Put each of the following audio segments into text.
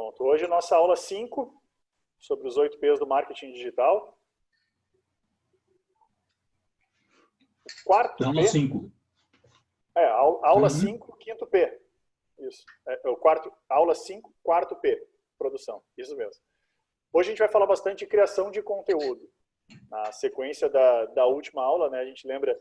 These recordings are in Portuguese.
Pronto, hoje nossa aula 5, sobre os 8 P's do marketing digital. O quarto Aula P... 5. Aula 5, quinto P. Isso, o quarto, aula 5, quarto P, produção, isso mesmo. Hoje a gente vai falar bastante de criação de conteúdo. Na sequência da última aula, né, a gente lembra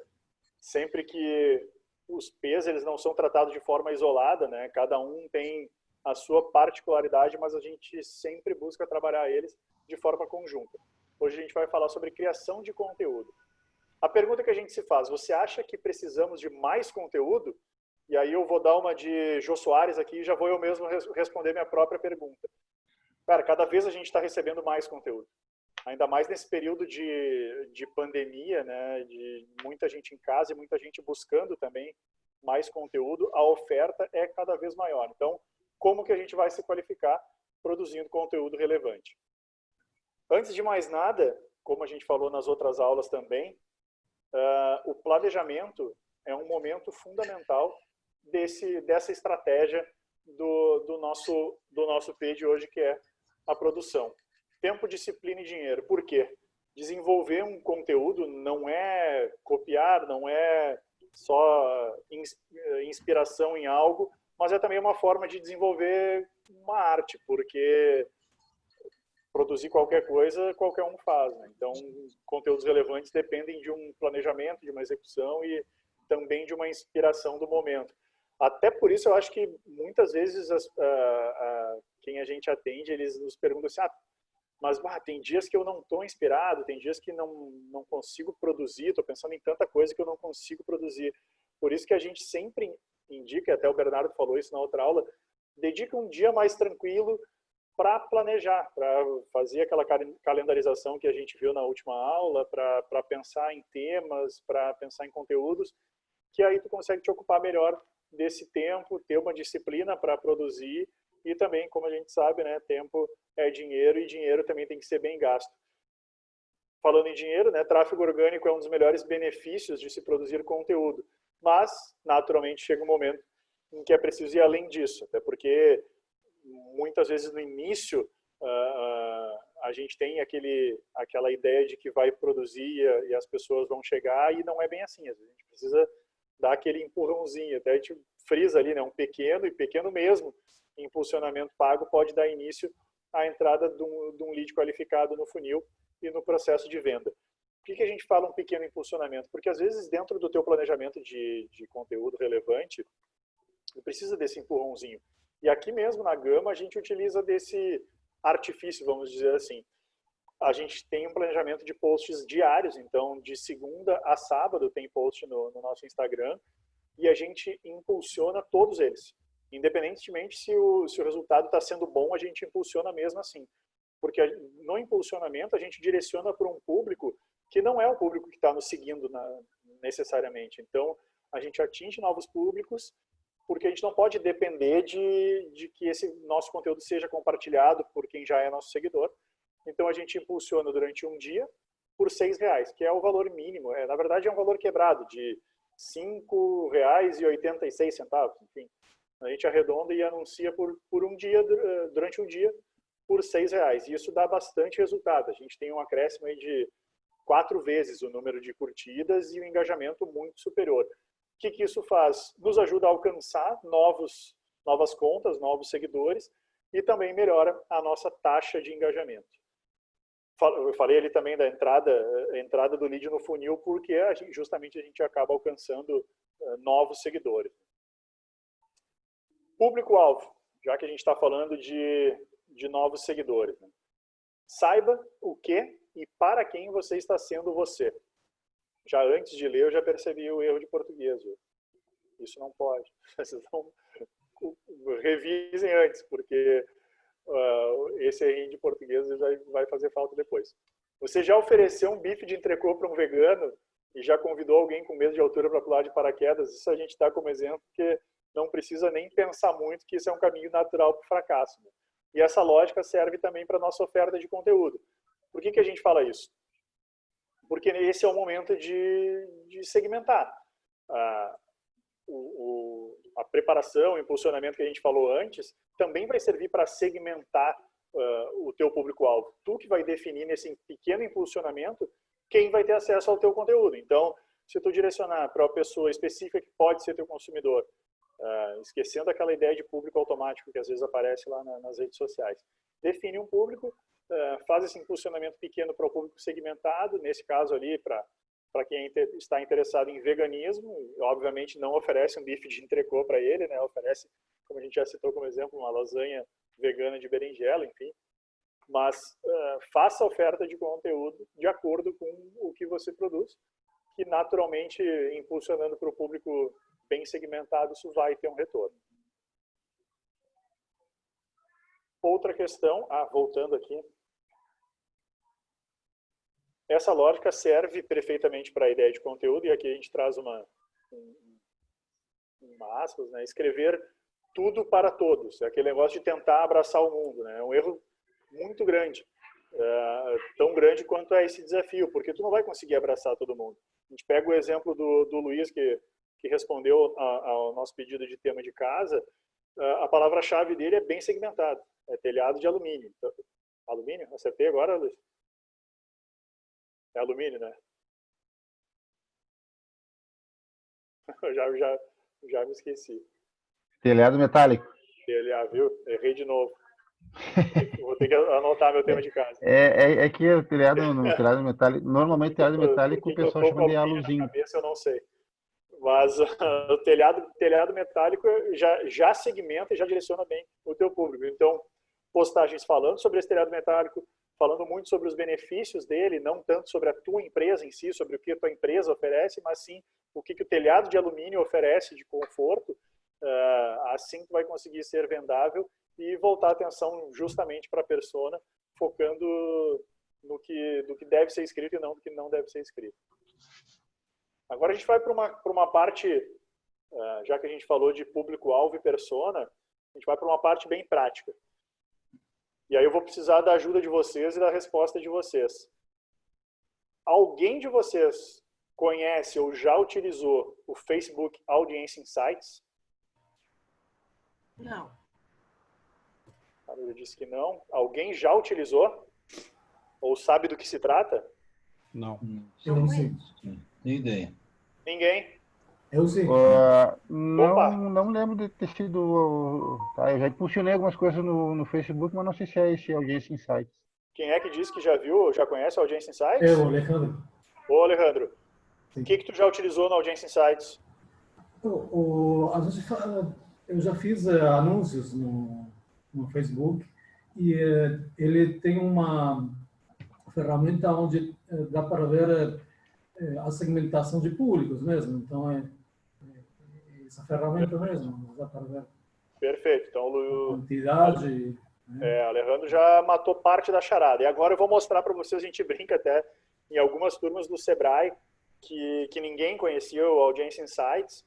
sempre que os P's eles não são tratados de forma isolada, né? Cada um tem a sua particularidade, mas a gente sempre busca trabalhar eles de forma conjunta. Hoje a gente vai falar sobre criação de conteúdo. A pergunta que a gente se faz, você acha que precisamos de mais conteúdo? E aí eu vou dar uma de Jô Soares aqui e já vou eu mesmo responder minha própria pergunta. Cara, cada vez a gente está recebendo mais conteúdo. Ainda mais nesse período de pandemia, né, de muita gente em casa e muita gente buscando também mais conteúdo, a oferta é cada vez maior. Então, como que a gente vai se qualificar produzindo conteúdo relevante? Antes de mais nada, como a gente falou nas outras aulas também, o planejamento é um momento fundamental dessa estratégia do nosso P de hoje, que é a produção. Tempo, disciplina e dinheiro. Por quê? Desenvolver um conteúdo não é copiar, não é só inspiração em algo, mas é também uma forma de desenvolver uma arte, porque produzir qualquer coisa, qualquer um faz, né? Então, conteúdos relevantes dependem de um planejamento, de uma execução e também de uma inspiração do momento. Até por isso, eu acho que muitas vezes quem a gente atende, eles nos perguntam assim, mas tem dias que eu não estou inspirado, tem dias que não consigo produzir, estou pensando em tanta coisa que eu não consigo produzir. Por isso que a gente sempre indica, até o Bernardo falou isso na outra aula, dedica um dia mais tranquilo para planejar, para fazer aquela calendarização que a gente viu na última aula, para pensar em temas, para pensar em conteúdos, que aí tu consegue te ocupar melhor desse tempo, ter uma disciplina para produzir e também, como a gente sabe, né, tempo é dinheiro e dinheiro também tem que ser bem gasto. Falando em dinheiro, né, tráfego orgânico é um dos melhores benefícios de se produzir conteúdo, mas naturalmente chega um momento em que é preciso ir além disso, até porque muitas vezes no início a gente tem aquela ideia de que vai produzir e as pessoas vão chegar e não é bem assim. Às vezes a gente precisa dar aquele empurrãozinho, até a gente frisa ali, né, um pequeno e pequeno mesmo impulsionamento pago pode dar início à entrada de um lead qualificado no funil e no processo de venda. Por que a gente fala um pequeno impulsionamento? Porque às vezes dentro do teu planejamento de conteúdo relevante, precisa desse empurrãozinho. E aqui mesmo na Gama a gente utiliza desse artifício, vamos dizer assim. A gente tem um planejamento de posts diários, então de segunda a sábado tem post no nosso Instagram e a gente impulsiona todos eles. Independentemente se o resultado está sendo bom, a gente impulsiona mesmo assim. Porque no impulsionamento a gente direciona para um público que não é o público que está nos seguindo necessariamente. Então a gente atinge novos públicos porque a gente não pode depender de que esse nosso conteúdo seja compartilhado por quem já é nosso seguidor. Então a gente impulsiona durante um dia por R$6, que é o valor mínimo. Na verdade é um valor quebrado de R$5,86, enfim. A gente arredonda e anuncia por um dia, durante um dia, por R$6. E isso dá bastante resultado. A gente tem um acréscimo aí de 4 vezes o número de curtidas e um engajamento muito superior. O que isso faz? Nos ajuda a alcançar novas contas, novos seguidores e também melhora a nossa taxa de engajamento. Eu falei ali também da entrada do lead no funil, porque justamente a gente acaba alcançando novos seguidores. Público-alvo, já que a gente está falando de novos seguidores. Né? Saiba o que e para quem você está sendo você. Já antes de ler, eu já percebi o erro de português. Isso não pode. Vocês não revisem antes, porque esse erro de português já vai fazer falta depois. Você já ofereceu um bife de entrecô para um vegano e já convidou alguém com medo de altura para pular de paraquedas? Isso a gente dá como exemplo, porque não precisa nem pensar muito que isso é um caminho natural para o fracasso. Né? E essa lógica serve também para a nossa oferta de conteúdo. Por que a gente fala isso? Porque esse é o momento de segmentar. a preparação, o impulsionamento que a gente falou antes, também vai servir para segmentar o teu público-alvo. Tu que vai definir nesse pequeno impulsionamento quem vai ter acesso ao teu conteúdo. Então, se tu direcionar para uma pessoa específica que pode ser teu consumidor, esquecendo aquela ideia de público automático que às vezes aparece lá nas redes sociais, define um público, faz esse impulsionamento pequeno para o público segmentado, nesse caso ali para quem está interessado em veganismo, obviamente não oferece um bife de entrecô para ele, né? Oferece, como a gente já citou como exemplo, uma lasanha vegana de berinjela, enfim. Mas faça a oferta de conteúdo de acordo com o que você produz, que naturalmente, impulsionando para o público bem segmentado, isso vai ter um retorno. Outra questão, voltando aqui, essa lógica serve perfeitamente para a ideia de conteúdo, e aqui a gente traz uma aspas, né? Escrever tudo para todos. É aquele negócio de tentar abraçar o mundo, né? É um erro muito grande. Tão grande quanto é esse desafio, porque tu não vai conseguir abraçar todo mundo. A gente pega o exemplo do Luiz, que respondeu ao nosso pedido de tema de casa. A palavra-chave dele é bem segmentado. É telhado de alumínio. Então, alumínio? Acertei agora, Luiz? É alumínio, né? Já me esqueci. Telhado metálico. Viu? Errei de novo. Vou ter que anotar meu tema de casa. É que o telhado metálico, normalmente telhado metálico o pessoal chama de aluzinho. Na cabeça, eu não sei. Mas o telhado metálico já segmenta e já direciona bem o teu público. Então, postagens falando sobre esse telhado metálico, falando muito sobre os benefícios dele, não tanto sobre a tua empresa em si, sobre o que a tua empresa oferece, mas sim o que o telhado de alumínio oferece de conforto. Assim tu vai conseguir ser vendável e voltar a atenção justamente para a persona, focando do que deve ser escrito e não do que não deve ser escrito. Agora a gente vai para uma parte, já que a gente falou de público-alvo e persona, a gente vai para uma parte bem prática. E aí eu vou precisar da ajuda de vocês e da resposta de vocês. Alguém de vocês conhece ou já utilizou o Facebook Audience Insights? Não. Eu disse que não. Alguém já utilizou? Ou sabe do que se trata? Não. Eu não sei. Nem ideia. Ninguém? Eu sei. Não lembro de ter sido... eu já impulsionei algumas coisas no Facebook, mas não sei se é esse Audience Insights. Quem é que disse que já viu, já conhece o Audience Insights? É o Alejandro. Ô, Alejandro, Sim. o que tu já utilizou no Audience Insights? Eu já fiz anúncios no Facebook e ele tem uma ferramenta onde dá para ver a segmentação de públicos mesmo. Então, essa ferramenta mesmo, dá para ver. Perfeito. Então, a quantidade... Alejandro já matou parte da charada. E agora eu vou mostrar para vocês, a gente brinca até em algumas turmas do Sebrae, que ninguém conhecia o Audience Insights.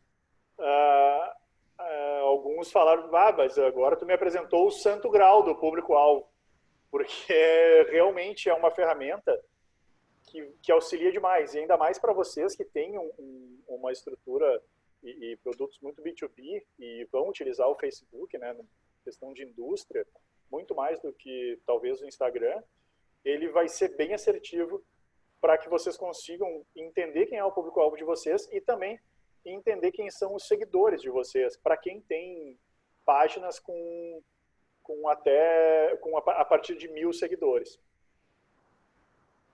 Alguns falaram, mas agora tu me apresentou o santo grau do público-alvo, porque realmente é uma ferramenta que auxilia demais, e ainda mais para vocês que têm uma estrutura e produtos muito B2B e vão utilizar o Facebook, né, na questão de indústria, muito mais do que talvez o Instagram. Ele vai ser bem assertivo para que vocês consigam entender quem é o público-alvo de vocês e também entender quem são os seguidores de vocês, para quem tem páginas a partir de 1000 seguidores.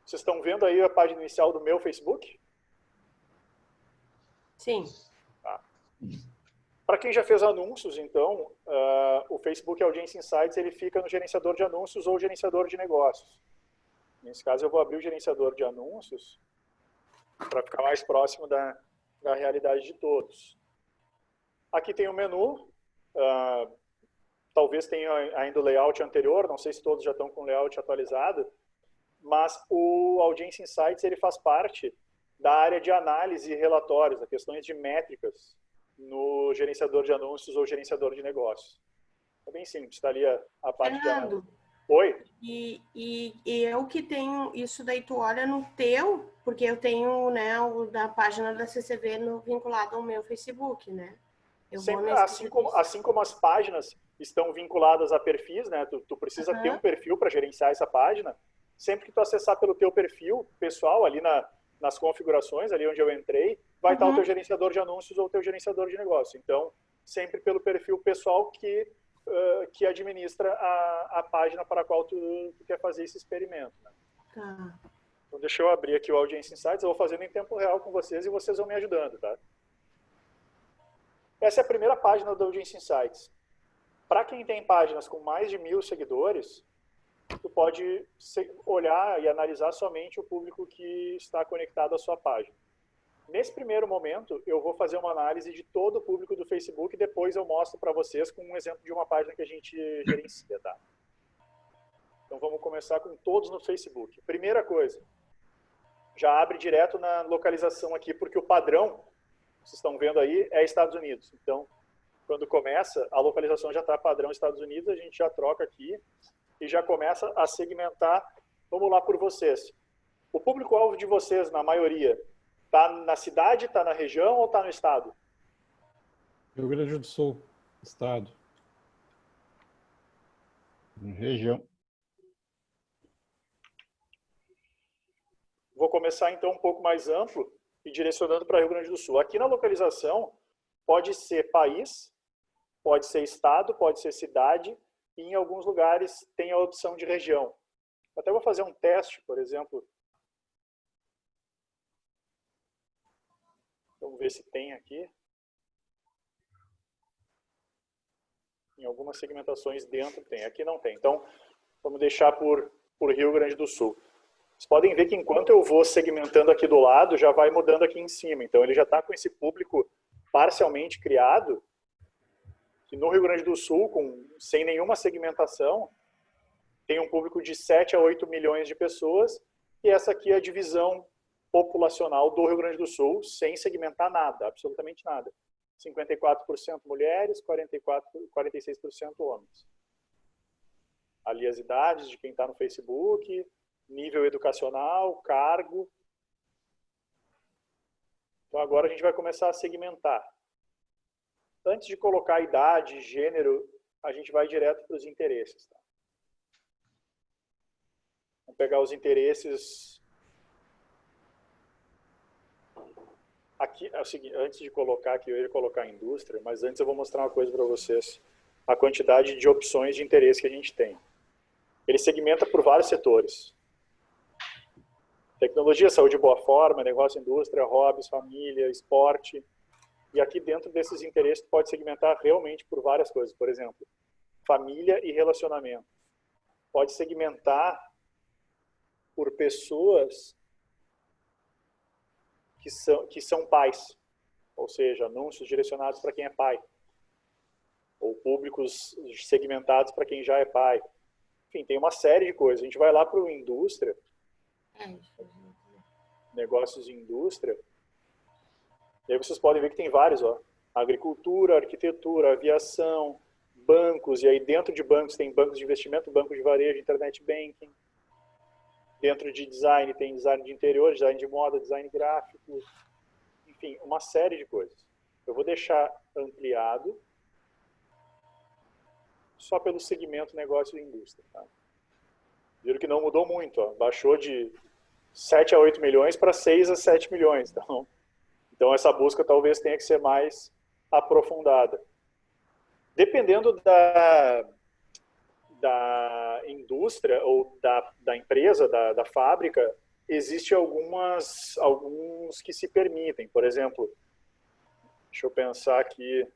Vocês estão vendo aí a página inicial do meu Facebook? Sim. Para quem já fez anúncios, então, o Facebook Audience Insights ele fica no gerenciador de anúncios ou gerenciador de negócios. Nesse caso, eu vou abrir o gerenciador de anúncios para ficar mais próximo da realidade de todos. Aqui tem o menu. Talvez tenha ainda o layout anterior, não sei se todos já estão com o layout atualizado, mas o Audience Insights ele faz parte da área de análise e relatórios, das questões de métricas no gerenciador de anúncios ou gerenciador de negócios. É bem simples, está ali a parte de análise. Oi? E eu que tenho isso daí, tu olha no teu, porque eu tenho, né, o da página da CCV vinculado ao meu Facebook, né? Sempre, assim como as páginas estão vinculadas a perfis, né? Tu precisa ter um perfil para gerenciar essa página. Sempre que tu acessar pelo teu perfil pessoal, ali nas configurações, ali onde eu entrei, vai estar o teu gerenciador de anúncios ou o teu gerenciador de negócio. Então, sempre pelo perfil pessoal que administra a página para a qual tu quer fazer esse experimento. Né? Tá. Então, deixa eu abrir aqui o Audience Insights, eu vou fazendo em tempo real com vocês e vocês vão me ajudando, tá? Essa é a primeira página do Audience Insights. Para quem tem páginas com mais de 1.000 seguidores, tu pode olhar e analisar somente o público que está conectado à sua página. Nesse primeiro momento, eu vou fazer uma análise de todo o público do Facebook e depois eu mostro para vocês com um exemplo de uma página que a gente gerencia, tá? Então vamos começar com todos no Facebook. Primeira coisa, já abre direto na localização aqui, porque o padrão, vocês estão vendo aí, é Estados Unidos. Então, quando começa, a localização já está padrão Estados Unidos, a gente já troca aqui e já começa a segmentar. Vamos lá por vocês. O público-alvo de vocês, na maioria, está na cidade, está na região ou está no estado? Rio Grande do Sul, estado. Região. Vou começar então um pouco mais amplo e direcionando para Rio Grande do Sul. Aqui na localização, pode ser país, pode ser estado, pode ser cidade, e em alguns lugares tem a opção de região. Até vou fazer um teste, por exemplo. Vamos ver se tem aqui. Em algumas segmentações dentro tem, aqui não tem. Então, vamos deixar por Rio Grande do Sul. Vocês podem ver que enquanto eu vou segmentando aqui do lado, já vai mudando aqui em cima. Então, ele já está com esse público parcialmente criado, que no Rio Grande do Sul, sem nenhuma segmentação, tem um público de 7 a 8 milhões de pessoas, e essa aqui é a divisão populacional do Rio Grande do Sul, sem segmentar nada, absolutamente nada. 54% mulheres, 46% homens. Ali as idades de quem está no Facebook, nível educacional, cargo. Então agora a gente vai começar a segmentar. Antes de colocar idade, gênero, a gente vai direto para os interesses. Tá? Vamos pegar os interesses. Aqui é o seguinte, antes de colocar aqui, eu ia colocar a indústria, mas antes eu vou mostrar uma coisa para vocês. A quantidade de opções de interesse que a gente tem. Ele segmenta por vários setores. Tecnologia, saúde, boa forma, negócio, indústria, hobbies, família, esporte. E aqui dentro desses interesses pode segmentar realmente por várias coisas. Por exemplo, família e relacionamento. Pode segmentar por pessoas que são pais. Ou seja, anúncios direcionados para quem é pai. Ou públicos segmentados para quem já é pai. Enfim, tem uma série de coisas. A gente vai lá para o indústria. Negócios de indústria. E aí vocês podem ver que tem vários, ó. Agricultura, arquitetura, aviação, bancos, e aí dentro de bancos tem bancos de investimento, banco de varejo, internet banking. Dentro de design tem design de interior, design de moda, design gráfico. Enfim, uma série de coisas. Eu vou deixar ampliado só pelo segmento negócio e indústria. Tá? Viram que não mudou muito, ó. Baixou de 7 a 8 milhões para 6 a 7 milhões. Então essa busca talvez tenha que ser mais aprofundada. Dependendo da indústria ou da empresa, da fábrica, existe alguns que se permitem. Por exemplo, deixa eu pensar aqui.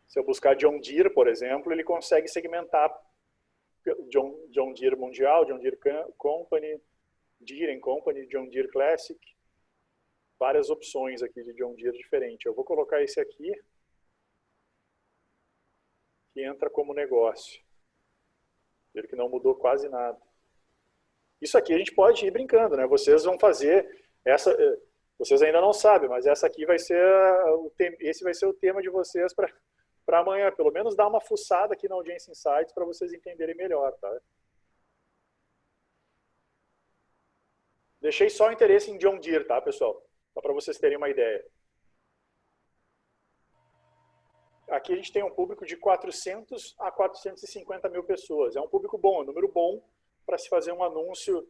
Se eu buscar John Deere, por exemplo, ele consegue segmentar John Deere Mundial, John Deere Company, Deere Company, John Deere Classic. Várias opções aqui de John Deere diferente. Eu vou colocar esse aqui, que entra como negócio. Viram que não mudou quase nada. Isso aqui a gente pode ir brincando, né? Vocês vão fazer essa. Vocês ainda não sabem, mas essa aqui vai ser esse vai ser o tema de vocês para amanhã. Pelo menos dar uma fuçada aqui na Audience Insights para vocês entenderem melhor, tá? Deixei só o interesse em John Deere, tá, pessoal? Só para vocês terem uma ideia. aqui a gente tem um público de 400 a 450 mil pessoas. É um público bom, é um número bom para se fazer um anúncio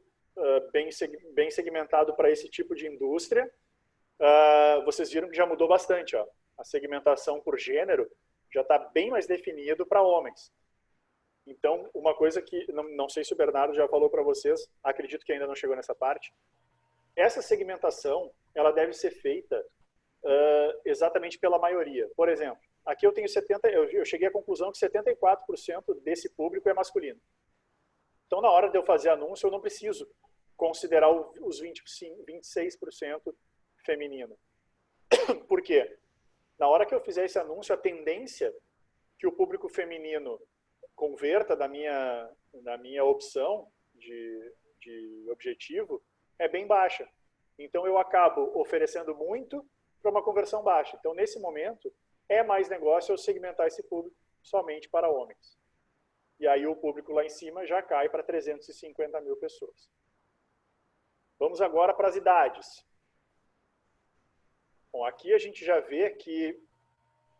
bem segmentado para esse tipo de indústria. Vocês viram que já mudou bastante. Ó. A segmentação por gênero já está bem mais definido para homens. Então, uma coisa que, não sei se o Bernardo já falou para vocês, acredito que ainda não chegou nessa parte, essa segmentação ela deve ser feita exatamente pela maioria. Por exemplo, aqui eu cheguei à conclusão que 74% desse público é masculino. Então, na hora de eu fazer anúncio, eu não preciso considerar os 26% feminino. Por quê? Na hora que eu fizer esse anúncio, a tendência que o público feminino converta da minha opção de objetivo é bem baixa. Então, eu acabo oferecendo muito para uma conversão baixa. Então, nesse momento, é mais negócio eu segmentar esse público somente para homens. E aí o público lá em cima já cai para 350 mil pessoas. Vamos agora para as idades. Bom, aqui a gente já vê que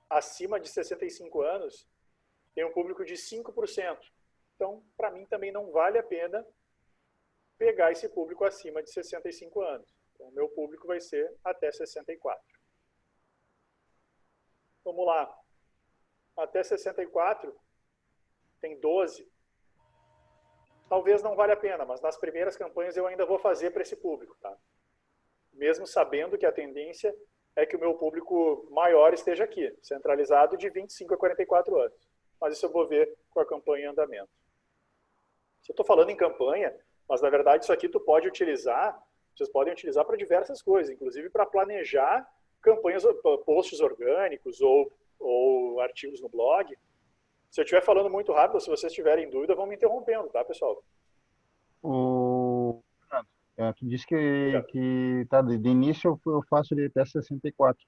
acima de 65 anos tem um público de 5%. Então, para mim também não vale a pena pegar esse público acima de 65 anos. Então, o meu público vai ser até 64. Vamos lá. Até 64 tem 12. Talvez não valha a pena, mas nas primeiras campanhas eu ainda vou fazer para esse público, tá? Mesmo sabendo que a tendência é que o meu público maior esteja aqui, centralizado de 25 a 44 anos. Mas isso eu vou ver com a campanha em andamento. Se eu estou falando em campanha, mas na verdade isso aqui vocês podem utilizar para diversas coisas, inclusive para planejar campanhas, posts orgânicos ou artigos no blog. Se eu estiver falando muito rápido, se vocês tiverem dúvida, vão me interrompendo, tá, pessoal? Tu disse que tá, de início eu faço de até 64,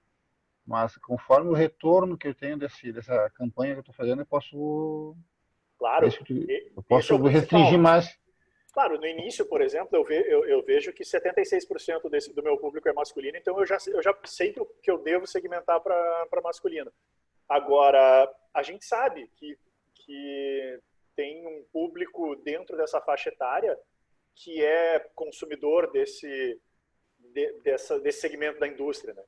mas conforme o retorno que eu tenho dessa campanha que eu estou fazendo, eu posso... Claro, eu posso restringir mais. Claro, no início, por exemplo, eu vejo que 76% do meu público é masculino, então eu já sei que eu devo segmentar para masculino. Agora, a gente sabe que tem um público dentro dessa faixa etária que é consumidor desse segmento da indústria, né?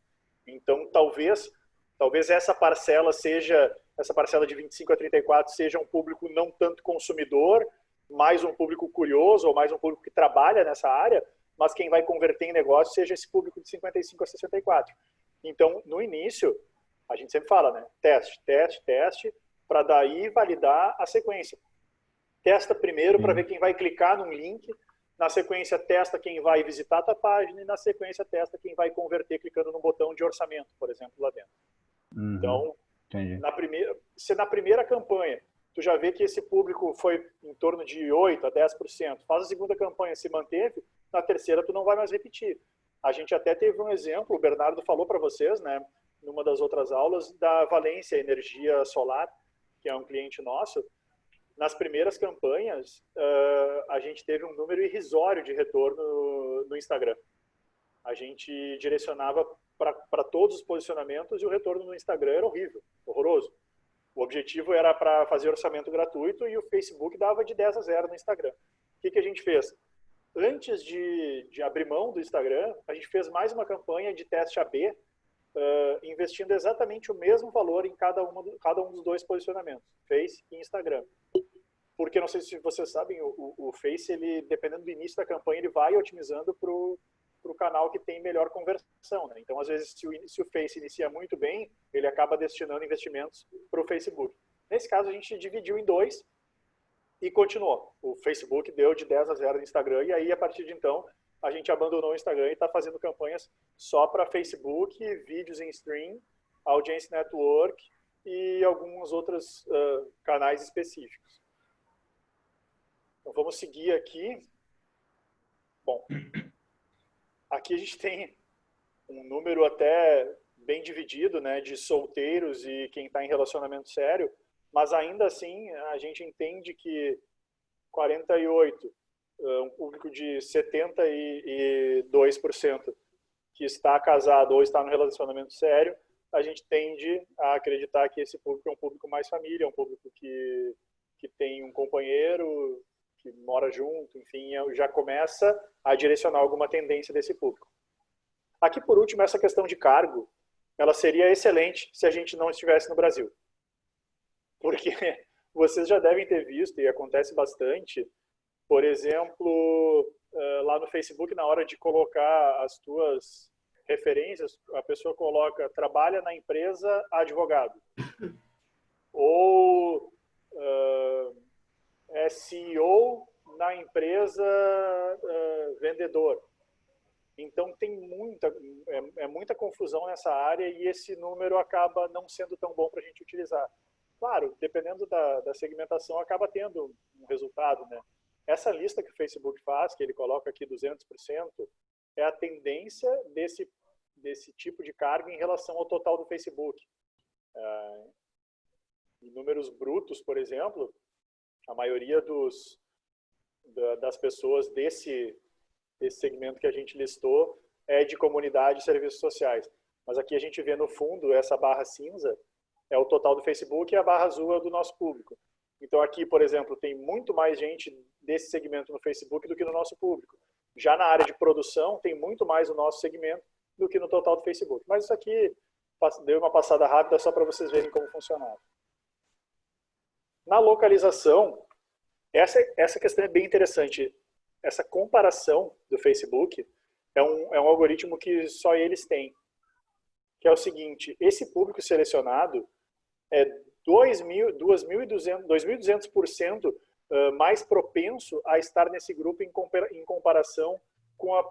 Então, talvez essa parcela de 25 a 34 seja um público não tanto consumidor, mais um público curioso ou mais um público que trabalha nessa área, mas quem vai converter em negócio seja esse público de 55 a 64. Então, no início, a gente sempre fala, né? Teste, para daí validar a sequência. Testa primeiro para ver quem vai clicar num link, na sequência testa quem vai visitar a tua página e na sequência testa quem vai converter clicando no botão de orçamento, por exemplo, lá dentro. Então, se na primeira campanha tu já vê que esse público foi em torno de 8 a 10%, faz a segunda campanha, se manteve, na terceira tu não vai mais repetir. A gente até teve um exemplo, o Bernardo falou para vocês, né, numa das outras aulas, da Valência Energia Solar, que é um cliente nosso. Nas primeiras campanhas, a gente teve um número irrisório de retorno no Instagram. A gente direcionava para todos os posicionamentos e o retorno no Instagram era horrível, horroroso. O objetivo era para fazer orçamento gratuito e o Facebook dava de 10 a 0 no Instagram. O que a gente fez? Antes de abrir mão do Instagram, a gente fez mais uma campanha de teste AB, investindo exatamente o mesmo valor em cada um dos dois posicionamentos, Face e Instagram. Porque, não sei se vocês sabem, o Face, ele, dependendo do início da campanha, ele vai otimizando para o canal que tem melhor conversão, né? Então, às vezes, se o Face inicia muito bem, ele acaba destinando investimentos para o Facebook. Nesse caso, a gente dividiu em dois e continuou. O Facebook deu de 10 a 0 no Instagram e aí, a partir de então, a gente abandonou o Instagram e está fazendo campanhas só para Facebook, vídeos em stream, Audience Network e alguns outros canais específicos. Então, vamos seguir aqui. Bom, aqui a gente tem um número até bem dividido, né, de solteiros e quem está em relacionamento sério, mas ainda assim a gente entende que 48, um público de 72% que está casado ou está no relacionamento sério, a gente tende a acreditar que esse público é um público mais família, é um público que tem um companheiro, que mora junto, enfim, já começa a direcionar alguma tendência desse público. Aqui, por último, essa questão de cargo, ela seria excelente se a gente não estivesse no Brasil. Porque vocês já devem ter visto, e acontece bastante, por exemplo, lá no Facebook, na hora de colocar as tuas referências, a pessoa coloca, trabalha na empresa advogado. Ou é CEO na empresa vendedor. Então tem muita confusão nessa área e esse número acaba não sendo tão bom para a gente utilizar. Claro, dependendo da segmentação, acaba tendo um resultado, né? Essa lista que o Facebook faz, que ele coloca aqui 200%, é a tendência desse tipo de carga em relação ao total do Facebook. Em números brutos, por exemplo, a maioria das pessoas desse segmento que a gente listou é de comunidade e serviços sociais. Mas aqui a gente vê no fundo, essa barra cinza é o total do Facebook e a barra azul é do nosso público. Então aqui, por exemplo, tem muito mais gente desse segmento no Facebook do que no nosso público. Já na área de produção, tem muito mais o nosso segmento do que no total do Facebook. Mas isso aqui, deu uma passada rápida só para vocês verem como funcionava. Na localização, essa questão é bem interessante. Essa comparação do Facebook é um algoritmo que só eles têm. Que é o seguinte, esse público selecionado é 2.200% mais propenso a estar nesse grupo em comparação com a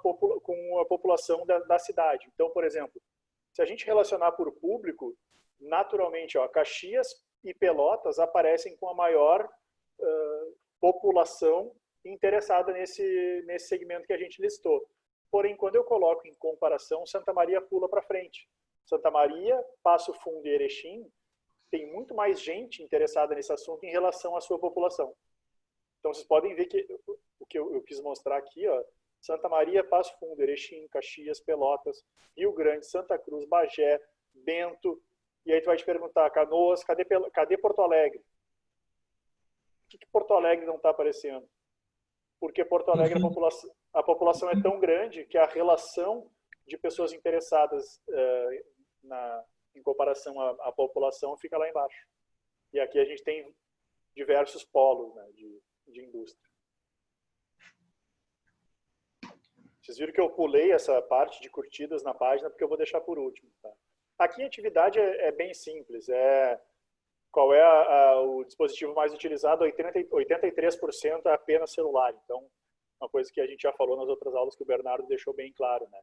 população da cidade. Então, por exemplo, se a gente relacionar por público, naturalmente, Caxias e Pelotas aparecem com a maior população interessada nesse segmento que a gente listou. Porém, quando eu coloco em comparação, Santa Maria pula para frente. Santa Maria, Passo Fundo e Erechim tem muito mais gente interessada nesse assunto em relação à sua população. Então, vocês podem ver que o que eu quis mostrar aqui, Santa Maria, Passo Fundo, Erechim, Caxias, Pelotas, Rio Grande, Santa Cruz, Bagé, Bento, e aí tu vai te perguntar, Canoas, cadê Porto Alegre? Por que Porto Alegre não está aparecendo? Porque Porto Alegre, a população é tão grande que a relação de pessoas interessadas em comparação à população fica lá embaixo. E aqui a gente tem diversos polos, né, de indústria. Vocês viram que eu pulei essa parte de curtidas na página porque eu vou deixar por último. Tá? Aqui a atividade é bem simples. Qual é o dispositivo mais utilizado? 83% é apenas celular. Então, uma coisa que a gente já falou nas outras aulas que o Bernardo deixou bem claro, né?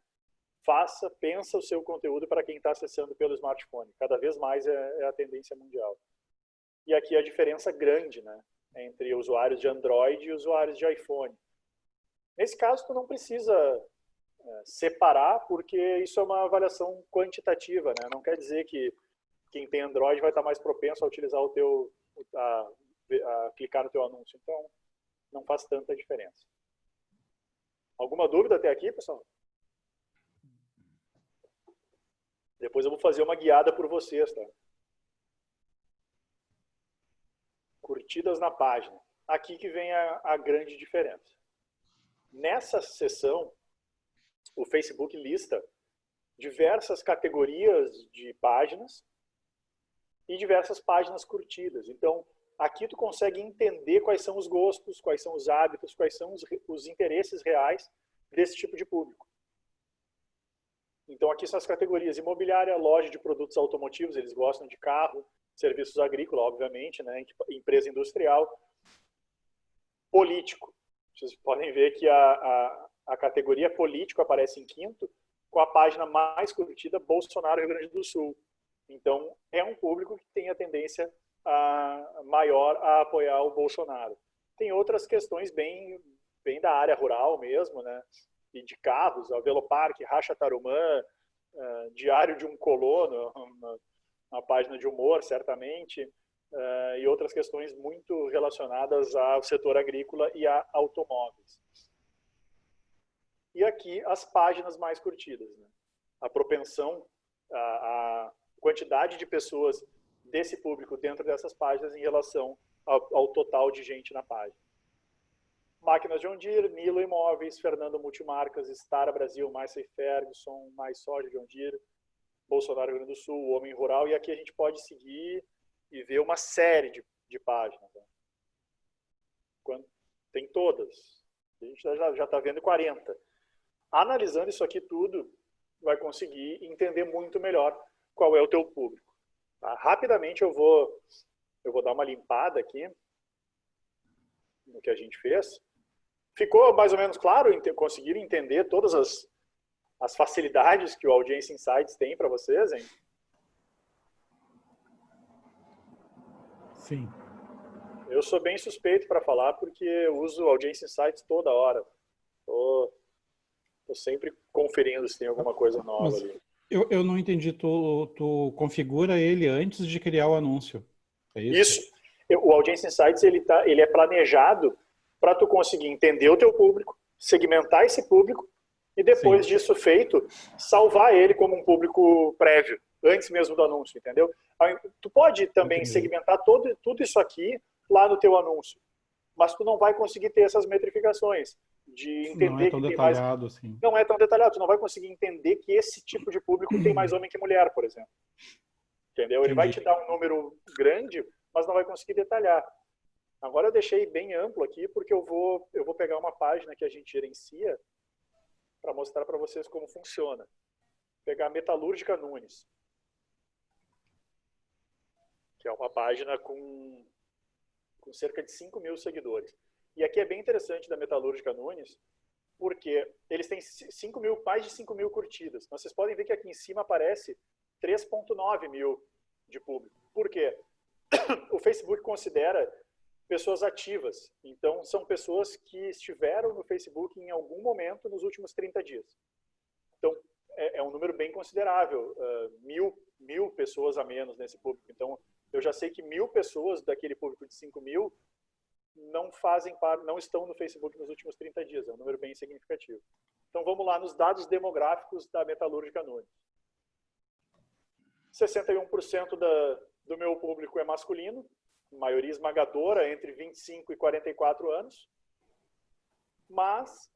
Pensa o seu conteúdo para quem está acessando pelo smartphone. Cada vez mais é a tendência mundial. E aqui a diferença grande, né, entre usuários de Android e usuários de iPhone. Nesse caso, tu não precisa separar, porque isso é uma avaliação quantitativa, né? Não quer dizer que quem tem Android vai estar mais propenso a utilizar a clicar no teu anúncio. Então, não faz tanta diferença. Alguma dúvida até aqui, pessoal? Depois eu vou fazer uma guiada por vocês, tá? Curtidas na página. Aqui que vem a grande diferença. Nessa seção, o Facebook lista diversas categorias de páginas e diversas páginas curtidas. Então, aqui tu consegue entender quais são os gostos, quais são os hábitos, quais são os interesses reais desse tipo de público. Então, aqui são as categorias: imobiliária, loja de produtos automotivos, eles gostam de carro, serviços agrícola, obviamente, né, empresa industrial, político. Vocês podem ver que a categoria político aparece em quinto, com a página mais curtida, Bolsonaro, Rio Grande do Sul. Então, é um público que tem a tendência maior a apoiar o Bolsonaro. Tem outras questões bem da área rural mesmo, né? E de carros, a Velopark, Racha Tarumã, Diário de um Colono, uma página de humor, certamente, e outras questões muito relacionadas ao setor agrícola e a automóveis. E aqui as páginas mais curtidas, né? A propensão a quantidade de pessoas desse público dentro dessas páginas em relação ao total de gente na página. Máquinas John Deere, Nilo Imóveis, Fernando Multimarcas, Stara Brasil, Massey Ferguson, Mais Soja John Deere, Bolsonaro Rio Grande do Sul, Homem Rural, e aqui a gente pode seguir e ver uma série de páginas. Né? Tem todas. A gente já está vendo 40. Analisando isso aqui tudo, vai conseguir entender muito melhor qual é o teu público. Tá? Rapidamente eu vou dar uma limpada aqui no que a gente fez. Ficou mais ou menos claro? Conseguiram entender todas as facilidades que o Audience Insights tem para vocês, hein? Sim. Eu sou bem suspeito para falar porque eu uso Audience Insights toda hora. Tô sempre conferindo se tem alguma coisa nova. Mas ali. eu não entendi. Tu configura ele antes de criar o anúncio. É isso? Isso. O Audience Insights ele é planejado para tu conseguir entender o teu público, segmentar esse público e depois disso feito, salvar ele como um público prévio, antes mesmo do anúncio, entendeu? Tu pode também segmentar tudo isso aqui lá no teu anúncio, mas tu não vai conseguir ter essas metrificações de entender não é tão que detalhado assim. Não é tão detalhado, tu não vai conseguir entender que esse tipo de público tem mais homem que mulher, por exemplo. Entendeu? Ele vai te dar um número grande, mas não vai conseguir detalhar. Agora eu deixei bem amplo aqui, porque eu vou pegar uma página que a gente gerencia para mostrar para vocês como funciona. Vou pegar a Metalúrgica Nunes, que é uma página com cerca de 5 mil seguidores. E aqui é bem interessante da Metalúrgica Nunes, porque eles têm mais de 5 mil curtidas. Então, vocês podem ver que aqui em cima aparece 3,9 mil de público. Por quê? O Facebook considera pessoas ativas. Então, são pessoas que estiveram no Facebook em algum momento nos últimos 30 dias. Então, é um número bem considerável. Mil pessoas a menos nesse público. Então, eu já sei que 1.000 pessoas daquele público de 5 mil não estão no Facebook nos últimos 30 dias. É um número bem significativo. Então, vamos lá nos dados demográficos da Metalúrgica Nunes. 61% do meu público é masculino, maioria esmagadora entre 25 e 44 anos, mas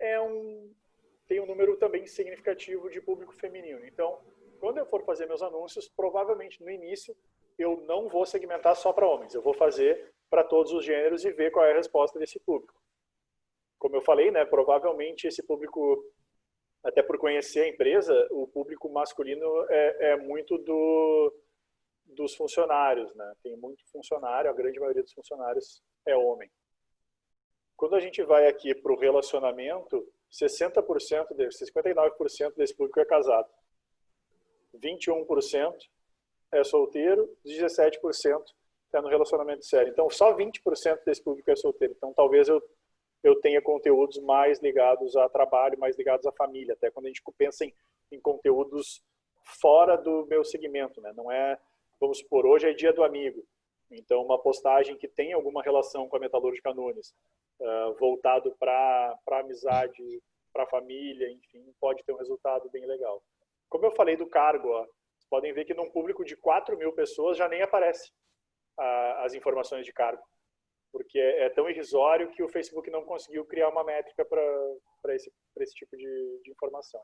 tem um número também significativo de público feminino. Então, quando eu for fazer meus anúncios, provavelmente no início eu não vou segmentar só para homens, eu vou fazer para todos os gêneros e ver qual é a resposta desse público. Como eu falei, né, provavelmente esse público, até por conhecer a empresa, o público masculino é muito dos funcionários, né? Tem muito funcionário, a grande maioria dos funcionários é homem. Quando a gente vai aqui para o relacionamento, 59% desse público é casado. 21% é solteiro, 17% está no relacionamento sério. Então, só 20% desse público é solteiro. Então, talvez eu tenha conteúdos mais ligados a trabalho, mais ligados à família, até quando a gente pensa em conteúdos fora do meu segmento, né? Não é, vamos supor, hoje é dia do amigo. Então, uma postagem que tem alguma relação com a Metalúrgica Nunes, voltado para amizade, para família, enfim, pode ter um resultado bem legal. Como eu falei do cargo, ó, vocês podem ver que num público de 4.000 pessoas já nem aparece as informações de cargo, porque é tão irrisório que o Facebook não conseguiu criar uma métrica para esse tipo de informação.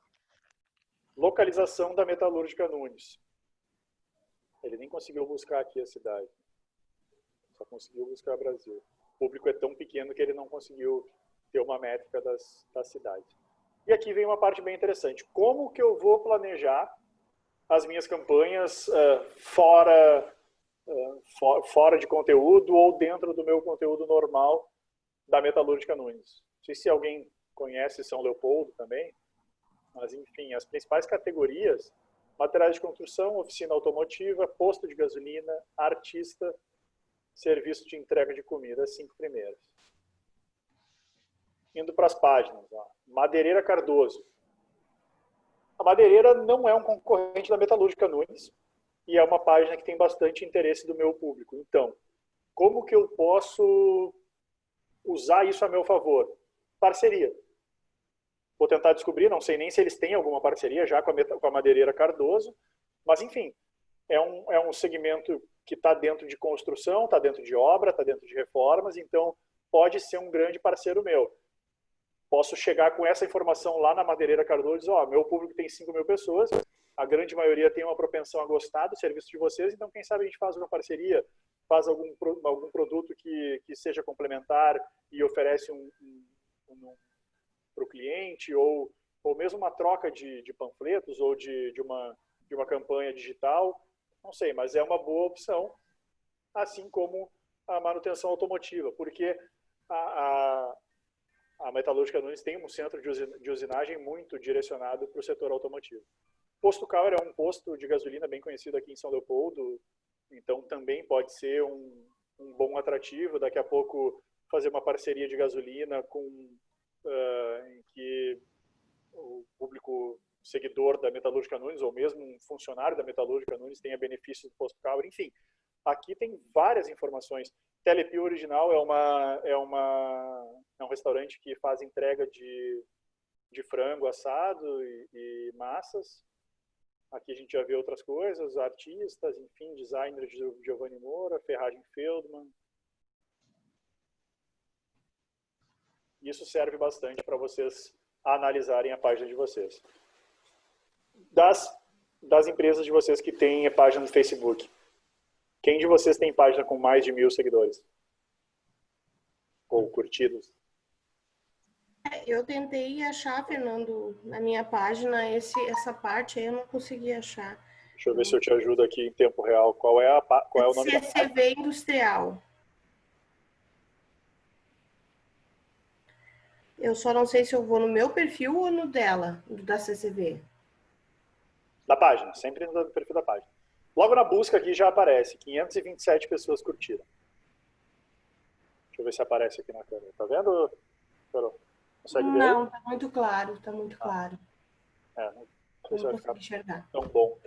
Localização da Metalúrgica Nunes. Ele nem conseguiu buscar aqui a cidade, só conseguiu buscar Brasil. O público é tão pequeno que ele não conseguiu ter uma métrica das cidades. E aqui vem uma parte bem interessante. Como que eu vou planejar as minhas campanhas fora de conteúdo ou dentro do meu conteúdo normal da Metalúrgica Nunes? Não sei se alguém conhece São Leopoldo também, mas enfim, as principais categorias: materiais de construção, oficina automotiva, posto de gasolina, artista, serviço de entrega de comida, as 5 primeiras. Indo para as páginas, ó. Madeireira Cardoso. A Madeireira não é um concorrente da Metalúrgica Nunes e é uma página que tem bastante interesse do meu público. Então, como que eu posso usar isso a meu favor? Parceria. Vou tentar descobrir, não sei nem se eles têm alguma parceria já com a Madeireira Cardoso, mas enfim, é um segmento que está dentro de construção, está dentro de obra, está dentro de reformas, então pode ser um grande parceiro meu. Posso chegar com essa informação lá na Madeireira Cardoso e dizer, ó, meu público tem 5.000 pessoas, a grande maioria tem uma propensão a gostar do serviço de vocês, então quem sabe a gente faz uma parceria, faz algum produto que seja complementar e oferece para o cliente, ou mesmo uma troca de panfletos ou de uma campanha digital, não sei, mas é uma boa opção, assim como a manutenção automotiva, porque a Metalúrgica Nunes tem um centro de usinagem muito direcionado para o setor automotivo. Posto Kauer é um posto de gasolina bem conhecido aqui em São Leopoldo, então também pode ser um bom atrativo. Daqui a pouco fazer uma parceria de gasolina em que o público seguidor da Metalúrgica Nunes, ou mesmo um funcionário da Metalúrgica Nunes, tenha benefícios do posto Kauer. Enfim, aqui tem várias informações. Telepio Original é um restaurante que faz entrega de frango assado e massas. Aqui a gente já vê outras coisas, artistas, enfim, designer de Giovanni Moura, Ferragem Feldman. Isso serve bastante para vocês analisarem a página de vocês. Das empresas de vocês que têm página no Facebook, quem de vocês tem página com mais de 1.000 seguidores? Ou curtidos? Eu tentei achar, Fernando, na minha página, essa parte aí eu não consegui achar. Deixa eu ver se eu te ajudo aqui em tempo real. Qual é o nome da página? CCV Industrial. Eu só não sei se eu vou no meu perfil ou no dela, da CCV. Da página, sempre no perfil da página. Logo na busca aqui já aparece, 527 pessoas curtiram. Deixa eu ver se aparece aqui na câmera. Tá vendo, Carol? Consegue ver? Não, tá muito claro, tá muito claro. Não sei se vai ficar enxergar. tão bom.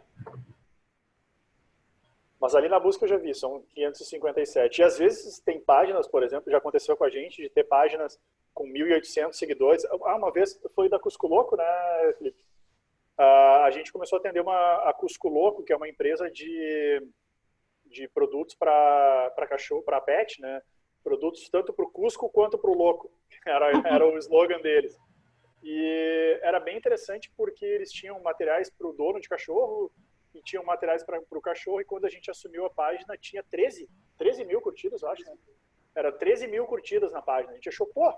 Mas ali na busca eu já vi, são 557. E às vezes tem páginas, por exemplo, já aconteceu com a gente, de ter páginas com 1.800 seguidores. Uma vez foi da Cusco Louco, né, Felipe? A gente começou a atender a Cusco Louco, que é uma empresa de produtos para cachorro, para pet, né? Produtos tanto para o Cusco quanto para o Louco. Era o slogan deles. E era bem interessante porque eles tinham materiais para o dono de cachorro e tinham materiais para o cachorro, e quando a gente assumiu a página tinha 13 mil curtidas, eu acho, né? Era 13 mil curtidas na página. A gente achou, pô,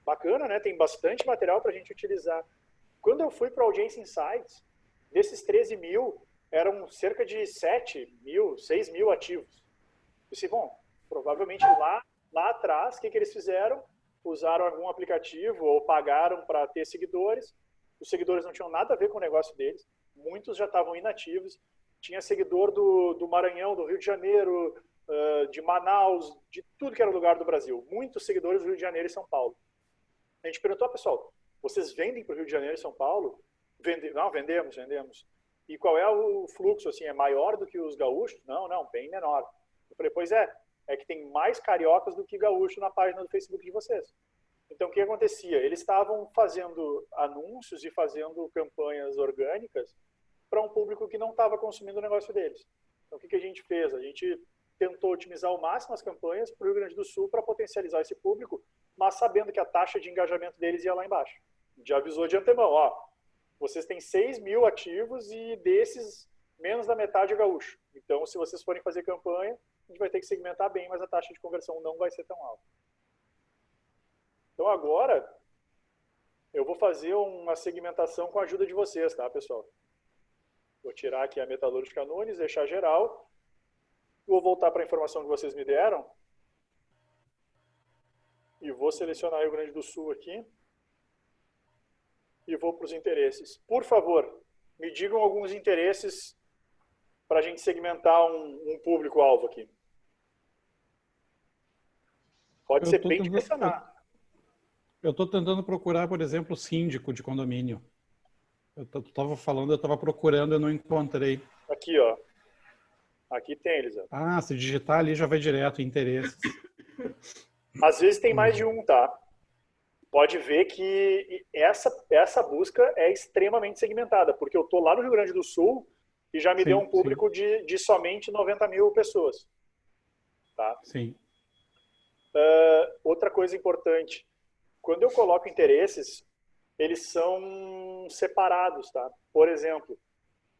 bacana, né? Tem bastante material para a gente utilizar. Quando eu fui para a Audiência Insights, desses 13 mil, eram cerca de 7 mil, 6 mil ativos. Eu disse, bom, provavelmente lá atrás, o que eles fizeram? Usaram algum aplicativo ou pagaram para ter seguidores. Os seguidores não tinham nada a ver com o negócio deles. Muitos já estavam inativos. Tinha seguidor do Maranhão, do Rio de Janeiro, de Manaus, de tudo que era lugar do Brasil. Muitos seguidores do Rio de Janeiro e São Paulo. A gente perguntou, pessoal, vocês vendem para o Rio de Janeiro e São Paulo? Não, vendemos. E qual é o fluxo? Assim, é maior do que os gaúchos? Não, bem menor. Eu falei, pois é que tem mais cariocas do que gaúcho na página do Facebook de vocês. Então, o que acontecia? Eles estavam fazendo anúncios e fazendo campanhas orgânicas para um público que não estava consumindo o negócio deles. Então, o que a gente fez? A gente tentou otimizar ao máximo as campanhas para o Rio Grande do Sul para potencializar esse público, mas sabendo que a taxa de engajamento deles ia lá embaixo. Já avisou de antemão, ó, vocês têm 6 mil ativos e desses, menos da metade é gaúcho. Então, se vocês forem fazer campanha, a gente vai ter que segmentar bem, mas a taxa de conversão não vai ser tão alta. Então, agora, eu vou fazer uma segmentação com a ajuda de vocês, tá, pessoal? Vou tirar aqui a Metalúrgica Nunes, deixar geral. Vou voltar para a informação que vocês me deram. E vou selecionar o Rio Grande do Sul aqui. E vou para os interesses. Por favor, me digam alguns interesses para a gente segmentar um público-alvo aqui. Pode ser bem direcionado. Eu estou tentando procurar, por exemplo, síndico de condomínio. Eu estava procurando, eu não encontrei. Aqui, ó. Aqui tem, Elisa. Ah, se digitar ali já vai direto em interesses. Às vezes tem mais de um, tá? Pode ver que essa busca é extremamente segmentada, porque eu estou lá no Rio Grande do Sul e já me deu um sim. público de somente 90 mil pessoas. Tá? Sim. Outra coisa importante, quando eu coloco interesses, eles são separados. Tá? Por exemplo,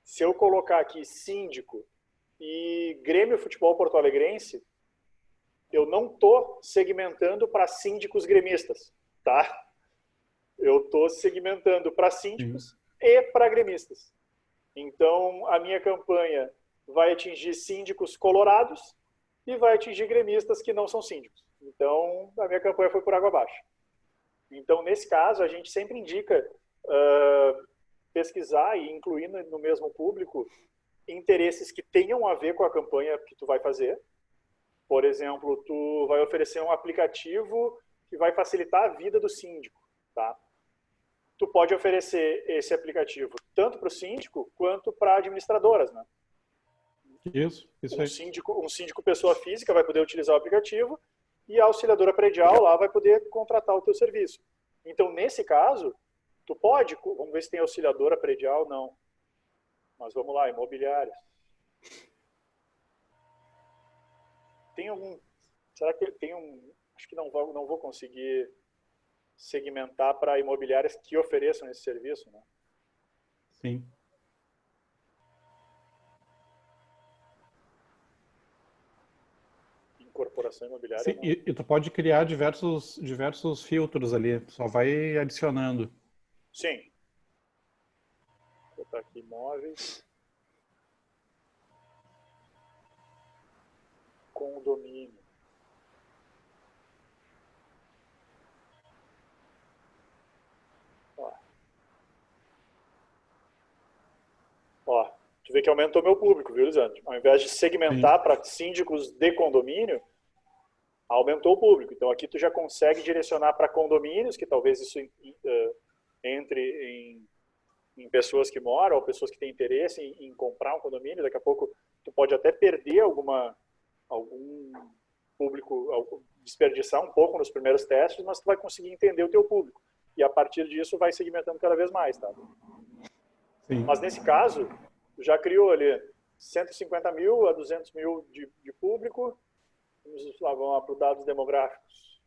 se eu colocar aqui síndico e Grêmio Futebol Porto Alegrense, eu não estou segmentando para síndicos gremistas. Tá? Eu estou segmentando para síndicos e para gremistas. Então, a minha campanha vai atingir síndicos colorados e vai atingir gremistas que não são síndicos. Então, a minha campanha foi por água abaixo. Então, nesse caso, a gente sempre indica pesquisar e incluir no mesmo público interesses que tenham a ver com a campanha que tu vai fazer. Por exemplo, tu vai oferecer um aplicativo que vai facilitar a vida do síndico, tá? Tu pode oferecer esse aplicativo tanto para o síndico quanto para administradoras, né? Isso aí. Um síndico pessoa física vai poder utilizar o aplicativo e a auxiliadora predial lá vai poder contratar o teu serviço. Então, nesse caso, tu pode, vamos ver se tem auxiliadora predial, não. Mas vamos lá, imobiliárias. Tem algum, será que tem acho que não vou conseguir segmentar para imobiliárias que ofereçam esse serviço, né? Sim. Incorporação imobiliária. Sim, e tu pode criar diversos filtros ali, só vai adicionando. Sim. Vou botar aqui imóveis. Condomínio. Ó, tu vê que aumentou meu público, viu, Lisandro? Ao invés de segmentar para síndicos de condomínio, aumentou o público. Então aqui tu já consegue direcionar para condomínios, que talvez isso entre em pessoas que moram ou pessoas que têm interesse em comprar um condomínio. Daqui a pouco tu pode até perder algum público, desperdiçar um pouco nos primeiros testes, mas tu vai conseguir entender o teu público. E a partir disso vai segmentando cada vez mais, tá? Sim. Mas nesse caso, tu já criou ali 150 mil a 200 mil de público. Vamos lá para os dados demográficos.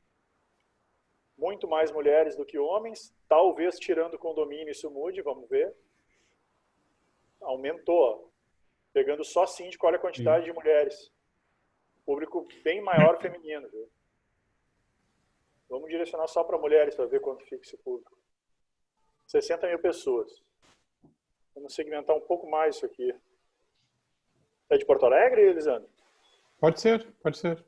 Muito mais mulheres do que homens. Talvez tirando o condomínio isso mude, vamos ver. Aumentou. Pegando só síndico, olha a quantidade de mulheres. Público bem maior feminino. Viu? Vamos direcionar só para mulheres para ver quanto fica esse público. 60 mil pessoas. Vamos segmentar um pouco mais isso aqui. É de Porto Alegre, Elisandro? Pode ser, pode ser.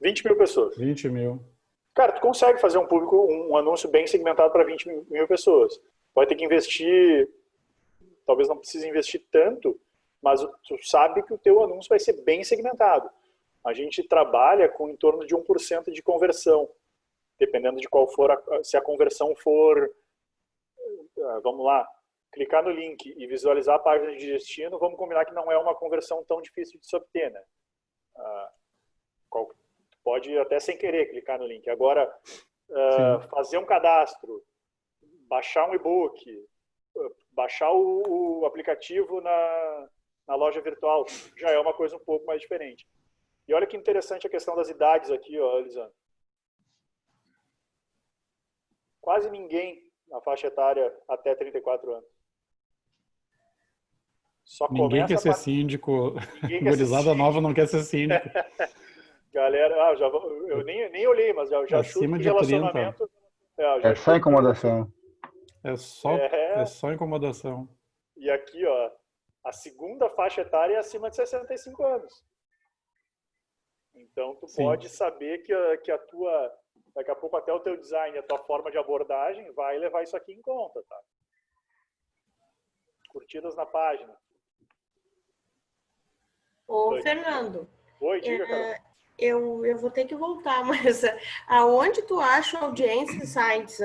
20 mil pessoas. 20 mil. Cara, tu consegue fazer um público, um anúncio bem segmentado para 20 mil pessoas. Vai ter que investir, talvez não precise investir tanto, mas tu sabe que o teu anúncio vai ser bem segmentado. A gente trabalha com em torno de 1% de conversão, dependendo de qual for, se a conversão for, vamos lá, clicar no link e visualizar a página de destino, vamos combinar que não é uma conversão tão difícil de se obter, né? Pode até sem querer clicar no link. Agora, fazer um cadastro, baixar um e-book, baixar o aplicativo na loja virtual, já é uma coisa um pouco mais diferente. E olha que interessante a questão das idades aqui, ó, Elisandro. Quase ninguém na faixa etária até 34 anos. Só ninguém quer ser síndico. Gurizada nova não quer ser síndico. Galera, eu nem olhei, mas já acima chuto de relacionamento. 30. É só incomodação. É só incomodação. E aqui, ó, a segunda faixa etária é acima de 65 anos. Então, tu pode saber que a tua, daqui a pouco até o teu design, a tua forma de abordagem vai levar isso aqui em conta, tá? Curtidas na página. Ô, Fernando. Oi, diga, Carol. Eu vou ter que voltar, mas aonde tu acha audiência sites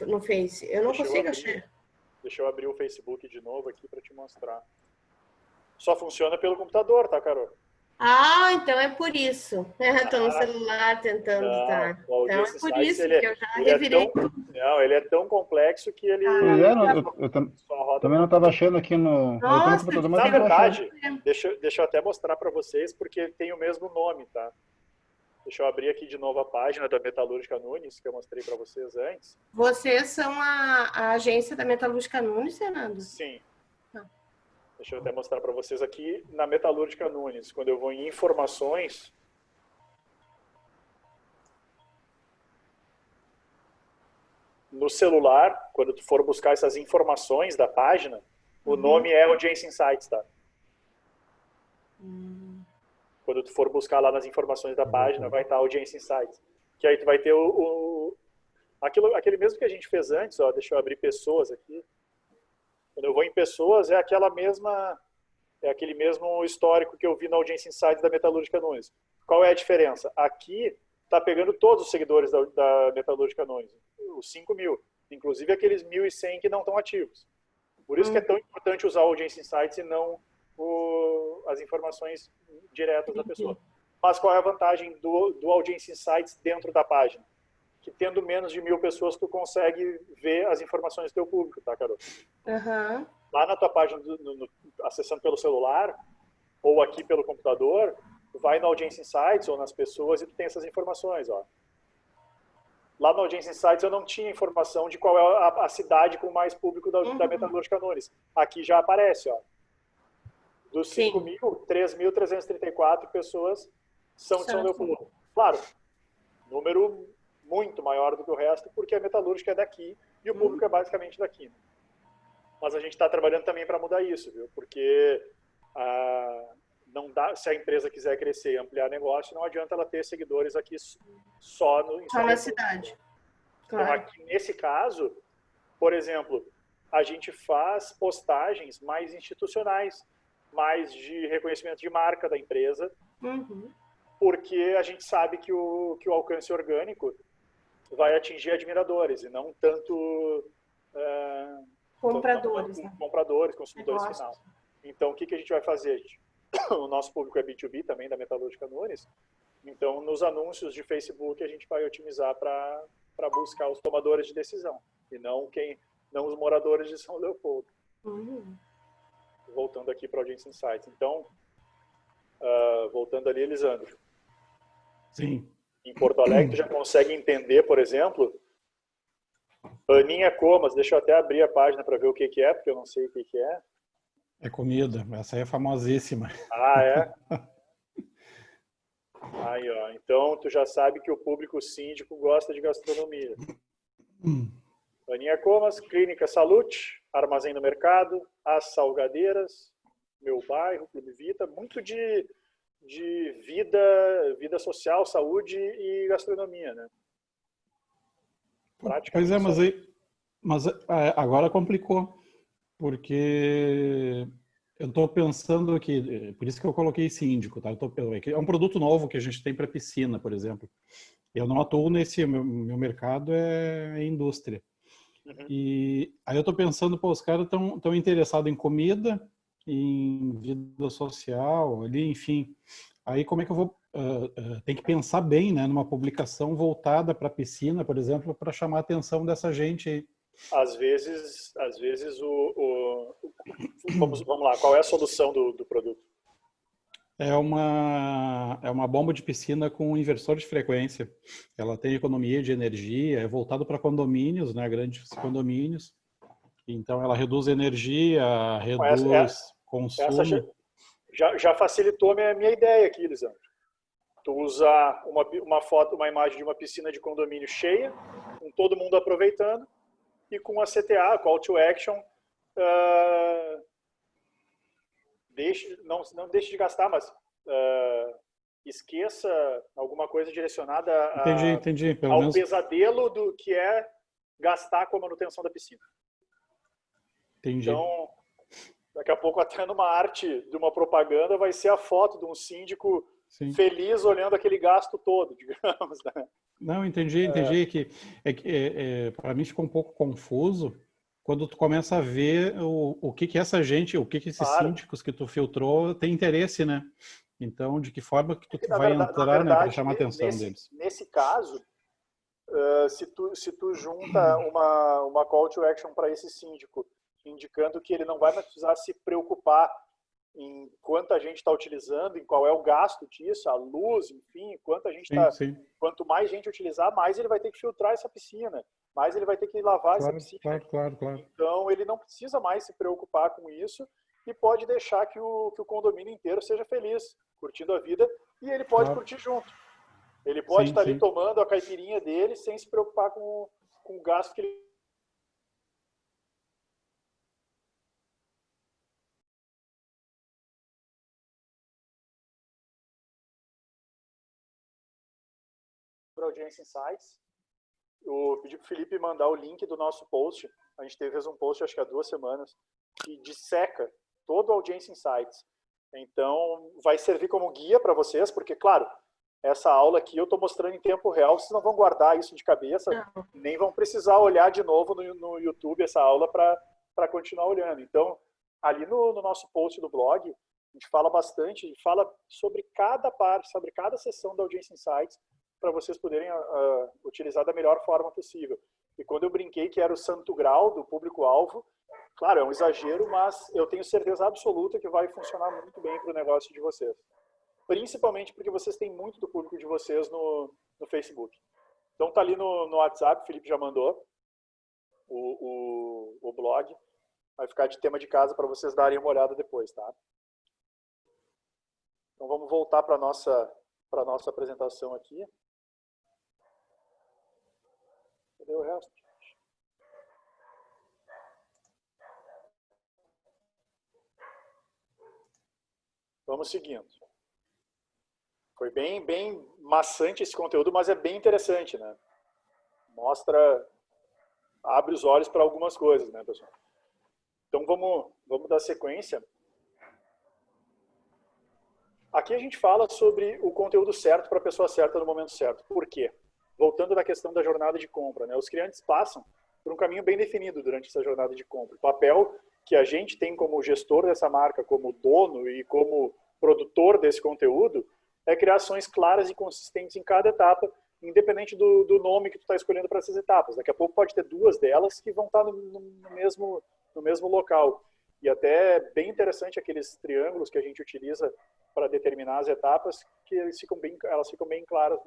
no Face? Eu não consigo achar. Deixa eu abrir o Facebook de novo aqui para te mostrar. Só funciona pelo computador, tá, Carol? Ah, então é por isso. Estou no celular tentando, Não, tá? o Então é Audience por Insights, isso que eu já revirei. ele é tão complexo que ele Pois é, só roda também no não estava computador. achando aqui no. Eu tô no Nossa, computador, mas Na não tô achando. verdade, deixa eu até mostrar para vocês, porque tem o mesmo nome, tá? Deixa eu abrir aqui de novo a página da Metalúrgica Nunes, que eu mostrei para vocês antes. Vocês são a agência da Metalúrgica Nunes, Fernando? Sim. Tá. Deixa eu até mostrar para vocês aqui na Metalúrgica Nunes, quando eu vou em informações. No celular, quando tu for buscar essas informações da página, o nome é Audience Insights, tá? Quando tu for buscar lá nas informações da página, vai estar Audience Insights. Que aí tu vai ter aquele mesmo que a gente fez antes, ó, deixa eu abrir pessoas aqui. Quando eu vou em pessoas, é aquele mesmo histórico que eu vi na Audience Insights da Metalúrgica Nunes. Qual é a diferença? Aqui está pegando todos os seguidores da Metalúrgica Nunes, os 5.000, inclusive aqueles 1.100 que não estão ativos. Por isso que é tão importante usar o Audience Insights e não as informações diretas da pessoa. Mas qual é a vantagem do Audience Insights dentro da página? Que tendo menos de 1.000 pessoas, tu consegue ver as informações do teu público, tá, Carol? Uhum. Lá na tua página, acessando pelo celular, ou aqui pelo computador, tu vai no Audience Insights ou nas pessoas e tu tem essas informações, ó. Lá no Audience Insights eu não tinha informação de qual é a cidade com mais público da Metalúrgica Nunes. Aqui já aparece, ó. Dos 5.000, 3.334 pessoas são de São Leopoldo. Claro, número muito maior do que o resto, porque a Metalúrgica é daqui e o público é basicamente daqui. Né? Mas a gente está trabalhando também para mudar isso, viu? Porque não dá, se a empresa quiser crescer e ampliar negócio, não adianta ela ter seguidores aqui só na cidade. Claro. Então, aqui, nesse caso, por exemplo, a gente faz postagens mais institucionais, mais de reconhecimento de marca da empresa, porque a gente sabe que o alcance orgânico vai atingir admiradores e não tanto compradores, compradores, consumidores final. Então, o que a gente vai fazer? O nosso público é B2B também, da Metalúrgica Nunes. Então, nos anúncios de Facebook, a gente vai otimizar para buscar os tomadores de decisão e não os moradores de São Leopoldo. Voltando aqui para o Audience Insights. Então, voltando ali, Elisandro. Sim. Em Porto Alegre, tu já consegue entender, por exemplo, Aninha Comas. Deixa eu até abrir a página para ver o que é, porque eu não sei o que é. É comida. Essa aí é famosíssima. Ah, é? Aí, ó. Então, tu já sabe que o público síndico gosta de gastronomia. Aninha Comas, Clínica Salute, Armazém do Mercado, As Salgadeiras, Meu Bairro, Clube Vita, muito de vida social, saúde e gastronomia, né? Pois é, mas agora complicou, porque eu estou pensando que, por isso que eu coloquei síndico, tá? É um produto novo que a gente tem para piscina, por exemplo. Eu não atuo nesse, meu mercado é indústria. E aí eu estou pensando, pô, os caras estão interessados em comida, em vida social, ali, enfim. Aí como é que eu vou... tem que pensar bem, né, numa publicação voltada para a piscina, por exemplo, para chamar a atenção dessa gente aí. Às vezes vamos lá, qual é a solução do produto? É uma bomba de piscina com inversor de frequência. Ela tem economia de energia, é voltado para condomínios, né, grandes condomínios. Então ela reduz energia, reduz consumo. Essa já facilitou a minha ideia aqui, Lisandro. Tu usar uma imagem de uma piscina de condomínio cheia, com todo mundo aproveitando, e com a CTA, Call to Action, não deixe de gastar, mas esqueça alguma coisa direcionada entendi. Pelo ao menos... pesadelo do que é gastar com a manutenção da piscina. Entendi. Então, daqui a pouco, até numa arte de uma propaganda, vai ser a foto de um síndico feliz olhando aquele gasto todo, digamos, né? Não, entendi que para mim ficou um pouco confuso quando tu começa a ver o que essa gente, o que esses síndicos que tu filtrou tem interesse, né? Então, de que forma que tu Na vai verdade, entrar, né, para chamar a atenção deles? Nesse caso, se tu junta uma call to action para esse síndico, indicando que ele não vai mais precisar se preocupar em quanto a gente está utilizando, em qual é o gasto disso, a luz, enfim, quanto mais gente utilizar, mais ele vai ter que filtrar essa piscina, mais ele vai ter que lavar essa piscina. Claro. Então, ele não precisa mais se preocupar com isso e pode deixar que o condomínio inteiro seja feliz, curtindo a vida, e ele pode curtir junto. Ele pode estar ali tomando a caipirinha dele sem se preocupar com o gasto que ele... Audiência Insights. Eu pedi para o Felipe mandar o link do nosso post. A gente fez um post, acho que há 2 semanas, que disseca todo o Audiência Insights. Então, vai servir como guia para vocês, porque, claro, essa aula aqui eu estou mostrando em tempo real, vocês não vão guardar isso de cabeça, nem vão precisar olhar de novo no YouTube essa aula para continuar olhando. Então, ali no nosso post do blog, a gente fala bastante, a gente fala sobre cada parte, sobre cada sessão da Audiência Insights, para vocês poderem utilizar da melhor forma possível. E quando eu brinquei que era o santo grau do público-alvo, claro, é um exagero, mas eu tenho certeza absoluta que vai funcionar muito bem para o negócio de vocês. Principalmente porque vocês têm muito do público de vocês no Facebook. Então tá ali no WhatsApp, o Felipe já mandou o blog. Vai ficar de tema de casa para vocês darem uma olhada depois, tá? Então vamos voltar para a nossa apresentação aqui. Cadê o resto? Vamos seguindo. Foi bem maçante esse conteúdo, mas é bem interessante, né? Abre os olhos para algumas coisas, né, pessoal? Então vamos dar sequência. Aqui a gente fala sobre o conteúdo certo para a pessoa certa no momento certo. Por quê? Voltando na questão da jornada de compra, né? Os clientes passam por um caminho bem definido durante essa jornada de compra. O papel que a gente tem como gestor dessa marca, como dono e como produtor desse conteúdo, é criar ações claras e consistentes em cada etapa, independente do nome que tu está escolhendo para essas etapas. Daqui a pouco pode ter 2 delas que vão estar no mesmo local. E até é bem interessante aqueles triângulos que a gente utiliza para determinar as etapas, que elas ficam bem claras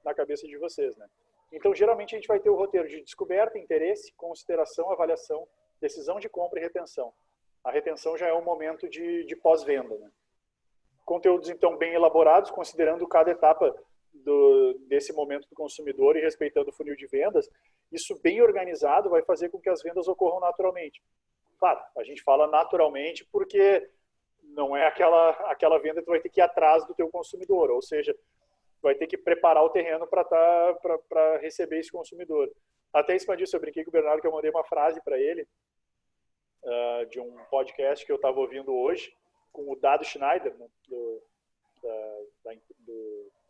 na cabeça de vocês, né? Então, geralmente, a gente vai ter o roteiro de descoberta, interesse, consideração, avaliação, decisão de compra e retenção. A retenção já é um momento de pós-venda, né? Conteúdos, então, bem elaborados, considerando cada etapa desse momento do consumidor e respeitando o funil de vendas. Isso bem organizado vai fazer com que as vendas ocorram naturalmente. Claro, a gente fala naturalmente porque não é aquela venda que tu vai ter que ir atrás do teu consumidor, ou seja, vai ter que preparar o terreno para receber esse consumidor. Até em cima disso, eu brinquei com o Bernardo que eu mandei uma frase para ele de um podcast que eu estava ouvindo hoje, com o Dado Schneider, né, do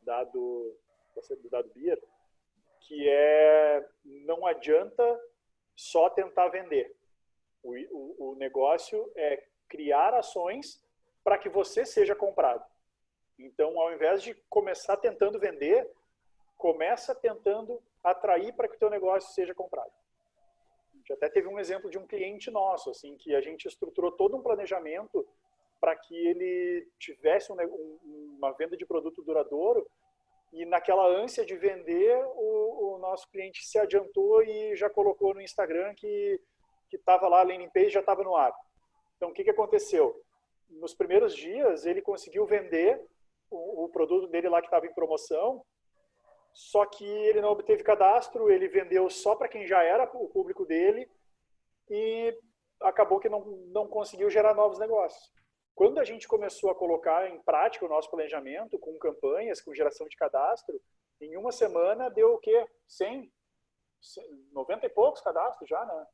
Dado Beer, que é: não adianta só tentar vender. O negócio é criar ações para que você seja comprado. Então, ao invés de começar tentando vender, começa tentando atrair para que o teu negócio seja comprado. A gente até teve um exemplo de um cliente nosso, assim, que a gente estruturou todo um planejamento para que ele tivesse uma venda de produto duradouro, e naquela ânsia de vender, o nosso cliente se adiantou e já colocou no Instagram que estava lá, a landing page já estava no ar. Então, o que aconteceu? Nos primeiros dias, ele conseguiu vender o produto dele lá que estava em promoção, só que ele não obteve cadastro, ele vendeu só para quem já era o público dele e acabou que não conseguiu gerar novos negócios. Quando a gente começou a colocar em prática o nosso planejamento, com campanhas, com geração de cadastro, em uma semana deu o quê? 100? 90 e poucos cadastros já, né?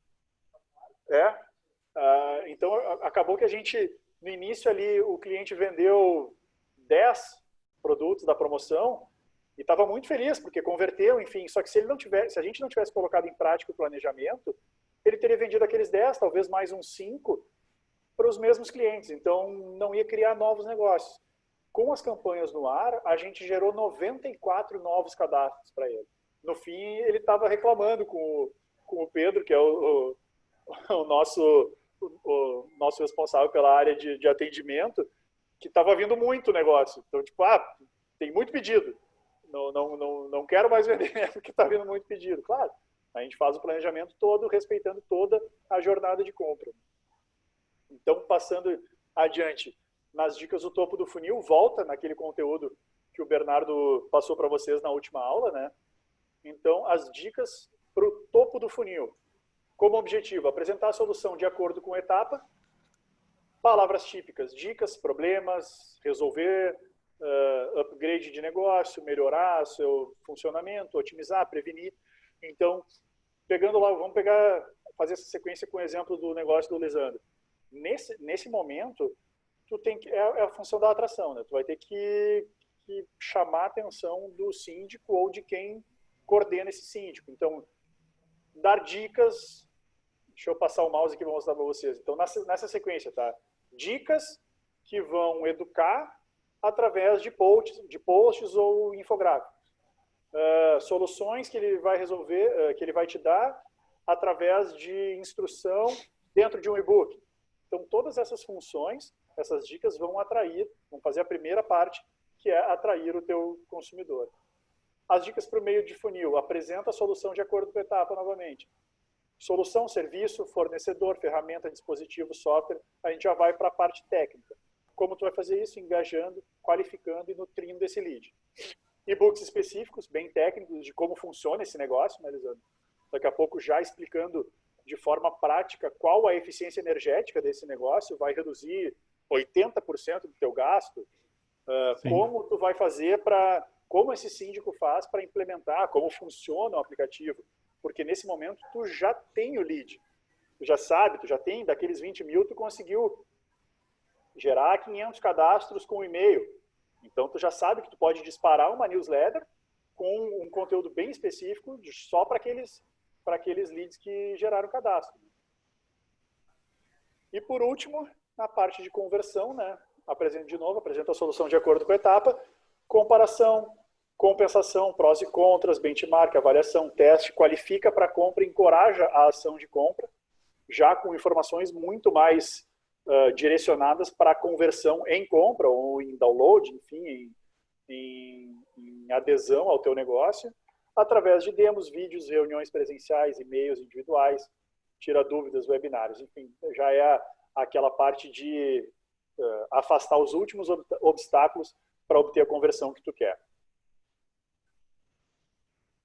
Então, acabou que a gente, no início ali, o cliente vendeu 10 produtos da promoção e estava muito feliz, porque converteu, enfim. Só que se a gente não tivesse colocado em prática o planejamento, ele teria vendido aqueles 10, talvez mais uns 5, para os mesmos clientes. Então, não ia criar novos negócios. Com as campanhas no ar, a gente gerou 94 novos cadastros para ele. No fim, ele estava reclamando com o Pedro, que é o nosso responsável pela área de atendimento, que estava vindo muito negócio. Então, tipo, tem muito pedido. Não quero mais vender porque está vindo muito pedido. Claro, a gente faz o planejamento todo, respeitando toda a jornada de compra. Então, passando adiante, nas dicas do topo do funil, volta naquele conteúdo que o Bernardo passou para vocês na última aula, né? Então, as dicas para o topo do funil. Como objetivo, apresentar a solução de acordo com a etapa, palavras típicas, dicas, problemas, resolver, upgrade de negócio, melhorar seu funcionamento, otimizar, prevenir. Então, pegando lá, vamos fazer essa sequência com o exemplo do negócio do Lisandro. Nesse momento, tu tem que, é a função da atração, né? Tu vai ter que chamar a atenção do síndico ou de quem coordena esse síndico. Então, dar dicas. Deixa eu passar o mouse aqui para mostrar para vocês. Então, nessa sequência, tá? Dicas que vão educar através de posts ou infográficos. Soluções que ele vai resolver, que ele vai te dar através de instrução dentro de um e-book. Então, todas essas funções, essas dicas vão fazer a primeira parte, que é atrair o teu consumidor. As dicas para o meio de funil, apresenta a solução de acordo com a etapa novamente. Solução, serviço, fornecedor, ferramenta, dispositivo, software, a gente já vai para a parte técnica. Como tu vai fazer isso? Engajando, qualificando e nutrindo esse lead. E-books específicos, bem técnicos, de como funciona esse negócio, né, Lisandro? Daqui a pouco já explicando de forma prática qual a eficiência energética desse negócio, vai reduzir 80% do teu gasto, como tu vai fazer como esse síndico faz para implementar, como funciona o aplicativo, porque nesse momento tu já tem o lead, tu já sabe, tu já tem, daqueles 20 mil, tu conseguiu gerar 500 cadastros com e-mail, então tu já sabe que tu pode disparar uma newsletter com um conteúdo bem específico só para aqueles leads que geraram cadastro. E por último, na parte de conversão, né? Apresenta a solução de acordo com a etapa, comparação, compensação, prós e contras, benchmark, avaliação, teste, qualifica para compra, encoraja a ação de compra, já com informações muito mais direcionadas para a conversão em compra ou em download, enfim, em adesão ao teu negócio, através de demos, vídeos, reuniões presenciais, e-mails individuais, tira dúvidas, webinários, enfim, já é aquela parte de afastar os últimos obstáculos para obter a conversão que tu quer.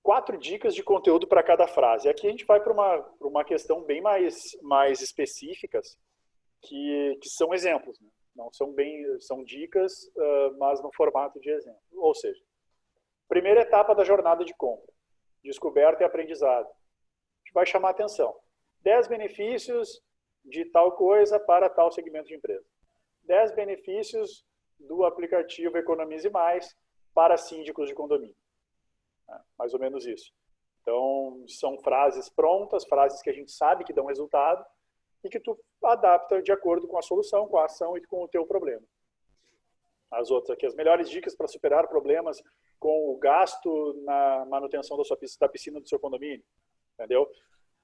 4 dicas de conteúdo para cada frase. Aqui a gente vai para uma questão bem mais específicas, que são exemplos, né? Não são dicas, mas no formato de exemplo. Ou seja, primeira etapa da jornada de compra, descoberta e aprendizado. A gente vai chamar a atenção. 10 benefícios de tal coisa para tal segmento de empresa. 10 benefícios do aplicativo Economize Mais para síndicos de condomínio. Mais ou menos isso. Então, são frases prontas, frases que a gente sabe que dão resultado e que tu adapta de acordo com a solução, com a ação e com o teu problema. As outras aqui, as melhores dicas para superar problemas com o gasto na manutenção da piscina do seu condomínio. Entendeu?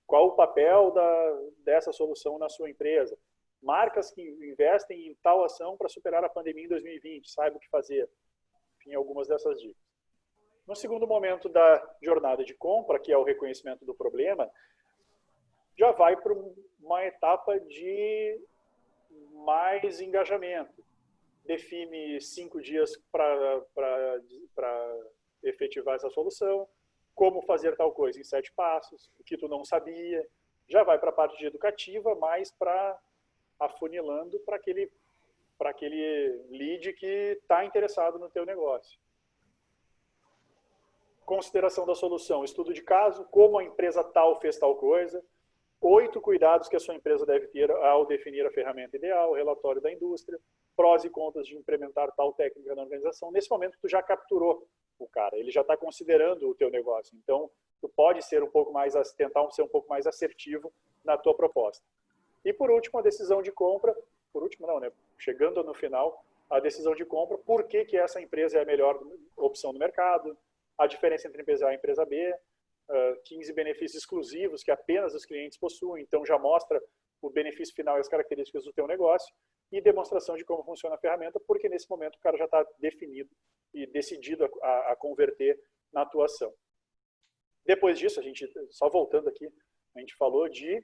Qual o papel dessa solução na sua empresa? Marcas que investem em tal ação para superar a pandemia em 2020, saiba o que fazer. Enfim, algumas dessas dicas. No segundo momento da jornada de compra, que é o reconhecimento do problema, já vai para uma etapa de mais engajamento. Define 5 dias para efetivar essa solução, como fazer tal coisa em 7 passos, o que tu não sabia. Já vai para a parte de educativa, mais para afunilando para aquele lead que está interessado no teu negócio. Consideração da solução, estudo de caso, como a empresa tal fez tal coisa, 8 cuidados que a sua empresa deve ter ao definir a ferramenta ideal, relatório da indústria, prós e contras de implementar tal técnica na organização. Nesse momento, tu já capturou o cara, ele já está considerando o teu negócio. Então, tu pode ser tentar ser um pouco mais assertivo na tua proposta. E por último, a decisão de compra, por último não, né? Chegando no final, a decisão de compra, por que que essa empresa é a melhor opção no mercado, a diferença entre a empresa A e a empresa B, 15 benefícios exclusivos que apenas os clientes possuem, então já mostra o benefício final e as características do teu negócio, e demonstração de como funciona a ferramenta, porque nesse momento o cara já está definido e decidido a converter na atuação. Depois disso, a gente, só voltando aqui, a gente falou de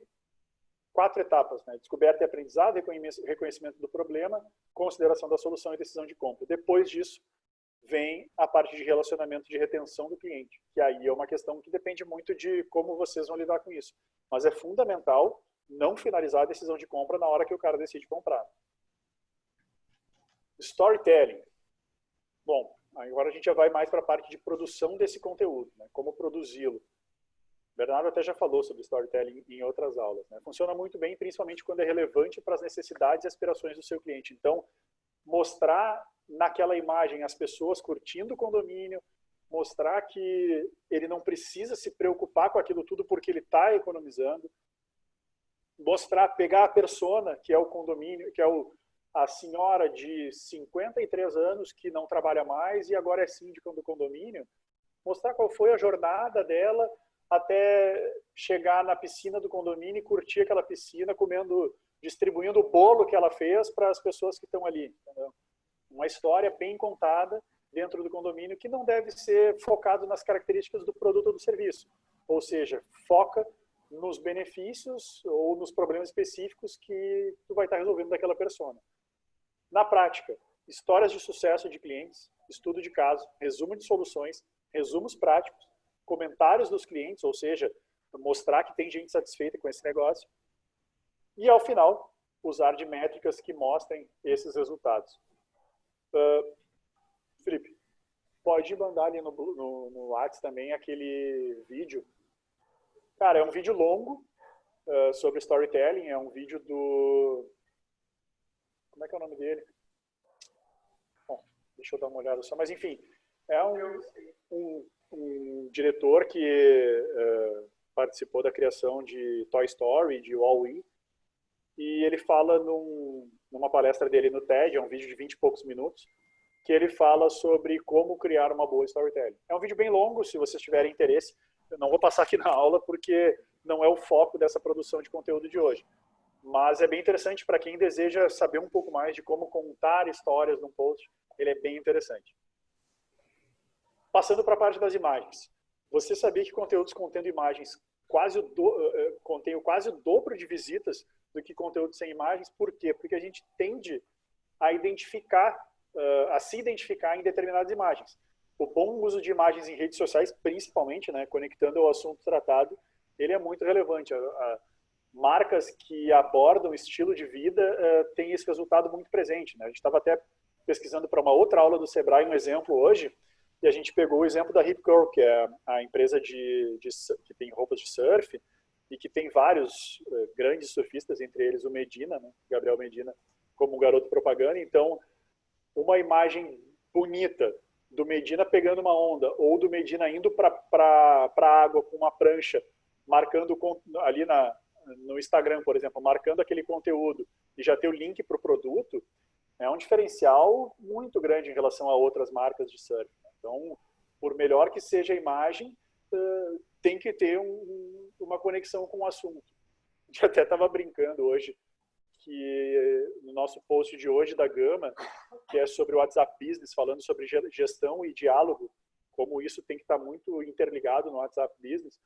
4 etapas, né? Descoberta e aprendizado, reconhecimento do problema, consideração da solução e decisão de compra. Depois disso, vem a parte de relacionamento de retenção do cliente, que aí é uma questão que depende muito de como vocês vão lidar com isso. Mas é fundamental não finalizar a decisão de compra na hora que o cara decide comprar. Storytelling. Bom, agora a gente já vai mais para a parte de produção desse conteúdo, né? Como produzi-lo. Bernardo até já falou sobre storytelling em outras aulas, né? Funciona muito bem, principalmente quando é relevante para as necessidades e aspirações do seu cliente. Então, mostrar naquela imagem as pessoas curtindo o condomínio, mostrar que ele não precisa se preocupar com aquilo tudo porque ele está economizando, mostrar, pegar a persona, que é o condomínio, que é a senhora de 53 anos que não trabalha mais e agora é síndica do condomínio, mostrar qual foi a jornada dela até chegar na piscina do condomínio e curtir aquela piscina, distribuindo o bolo que ela fez para as pessoas que estão ali. Entendeu? Uma história bem contada dentro do condomínio que não deve ser focado nas características do produto ou do serviço. Ou seja, foca nos benefícios ou nos problemas específicos que tu vai estar resolvendo daquela persona. Na prática, histórias de sucesso de clientes, estudo de caso, resumo de soluções, resumos práticos, comentários dos clientes, ou seja, mostrar que tem gente satisfeita com esse negócio. E, ao final, usar de métricas que mostrem esses resultados. Felipe, pode mandar ali no WhatsApp também aquele vídeo. Cara, é um vídeo longo sobre storytelling, é um vídeo do... Como é que é o nome dele? Bom, deixa eu dar uma olhada só. Mas, enfim, é um diretor que participou da criação de Toy Story, de Wall-E, e ele fala numa palestra dele no TED, é um vídeo de 20 e poucos minutos, que ele fala sobre como criar uma boa storytelling. É um vídeo bem longo, se vocês tiverem interesse. Eu não vou passar aqui na aula porque não é o foco dessa produção de conteúdo de hoje. Mas é bem interessante para quem deseja saber um pouco mais de como contar histórias num post. Ele é bem interessante. Passando para a parte das imagens. Você sabia que conteúdos contendo imagens contêm quase o dobro de visitas do que conteúdo sem imagens? Por quê? Porque a gente tende a se identificar em determinadas imagens. O bom uso de imagens em redes sociais, principalmente, né, conectando ao assunto tratado, ele é muito relevante. Marcas que abordam estilo de vida têm esse resultado muito presente, né? A gente estava até pesquisando para uma outra aula do Sebrae um exemplo hoje, e a gente pegou o exemplo da Rip Curl, que é a empresa que tem roupas de surf e que tem vários grandes surfistas, entre eles o Medina, né, Gabriel Medina, como um garoto propaganda. Então, uma imagem bonita do Medina pegando uma onda, ou do Medina indo para a água com uma prancha, marcando ali no Instagram, por exemplo, marcando aquele conteúdo e já ter o link para o produto, é um diferencial muito grande em relação a outras marcas de surf. Então, por melhor que seja a imagem, tem que ter uma conexão com o assunto. A gente até estava brincando hoje, que no nosso post de hoje da Gama, que é sobre o WhatsApp Business, falando sobre gestão e diálogo, como isso tem que estar muito interligado no WhatsApp Business.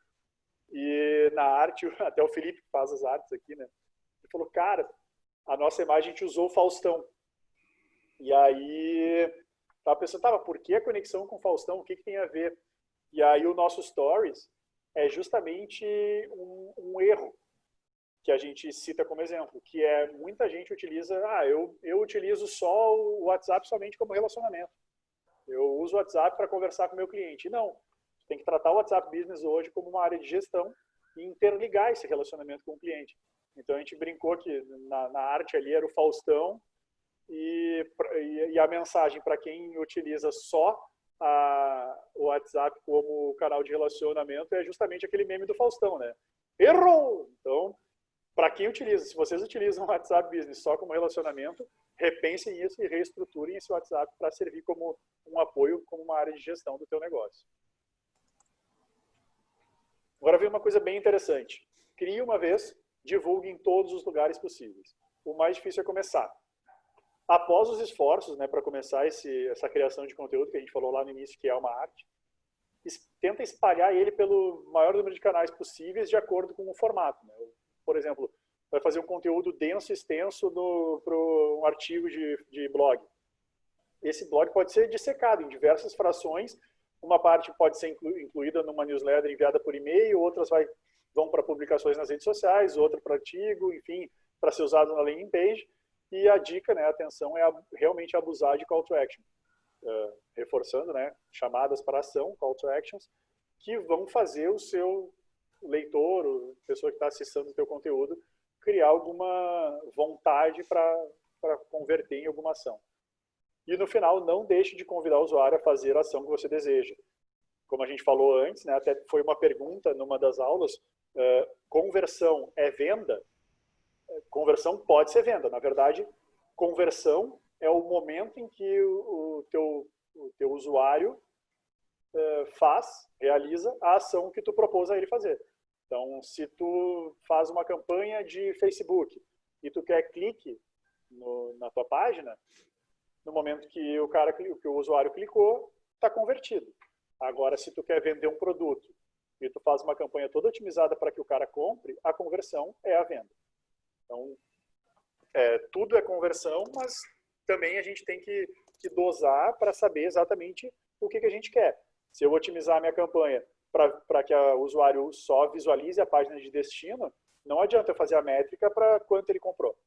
E na arte, até o Felipe que faz as artes aqui, né? Ele falou, cara, a nossa imagem a gente usou o Faustão. E aí, estava pensando, por que a conexão com o Faustão? O que tem a ver? E aí o nosso Stories é justamente um erro que a gente cita como exemplo, que é muita gente utiliza, eu utilizo só o WhatsApp somente como relacionamento. Eu uso o WhatsApp para conversar com o meu cliente. E não, tem que tratar o WhatsApp Business hoje como uma área de gestão e interligar esse relacionamento com o cliente. Então a gente brincou que na arte ali era o Faustão e a mensagem para quem utiliza só o WhatsApp como canal de relacionamento é justamente aquele meme do Faustão, né? Errou! Então, para quem utiliza, se vocês utilizam o WhatsApp Business só como relacionamento, repensem isso e reestruturem esse WhatsApp para servir como um apoio, como uma área de gestão do teu negócio. Agora vem uma coisa bem interessante. Crie uma vez, divulgue em todos os lugares possíveis. O mais difícil é começar. Após os esforços, né, para começar essa criação de conteúdo que a gente falou lá no início, que é uma arte, tenta espalhar ele pelo maior número de canais possíveis de acordo com o formato, né? Por exemplo, vai fazer um conteúdo denso, extenso para um artigo de blog. Esse blog pode ser dissecado em diversas frações. Uma parte pode ser incluída numa newsletter enviada por e-mail, outras vão para publicações nas redes sociais, outra para artigo, enfim, para ser usado na landing page. E a dica, né, a atenção, é realmente abusar de call to action. Reforçando, né, chamadas para ação, call to actions, que vão fazer o seu leitor, a pessoa que está acessando o teu conteúdo, criar alguma vontade para converter em alguma ação. E no final, não deixe de convidar o usuário a fazer a ação que você deseja. Como a gente falou antes, né, até foi uma pergunta numa das aulas, conversão é venda? Conversão pode ser venda. Na verdade, conversão é o momento em que o teu usuário realiza a ação que tu propôs a ele fazer. Então, se tu faz uma campanha de Facebook e tu quer clique na tua página, no momento que o usuário clicou, está convertido. Agora, se tu quer vender um produto e tu faz uma campanha toda otimizada para que o cara compre, a conversão é a venda. Então, tudo é conversão, mas também a gente tem que dosar para saber exatamente o que a gente quer. Se eu otimizar a minha campanha para que o usuário só visualize a página de destino, não adianta eu fazer a métrica para quanto ele comprou.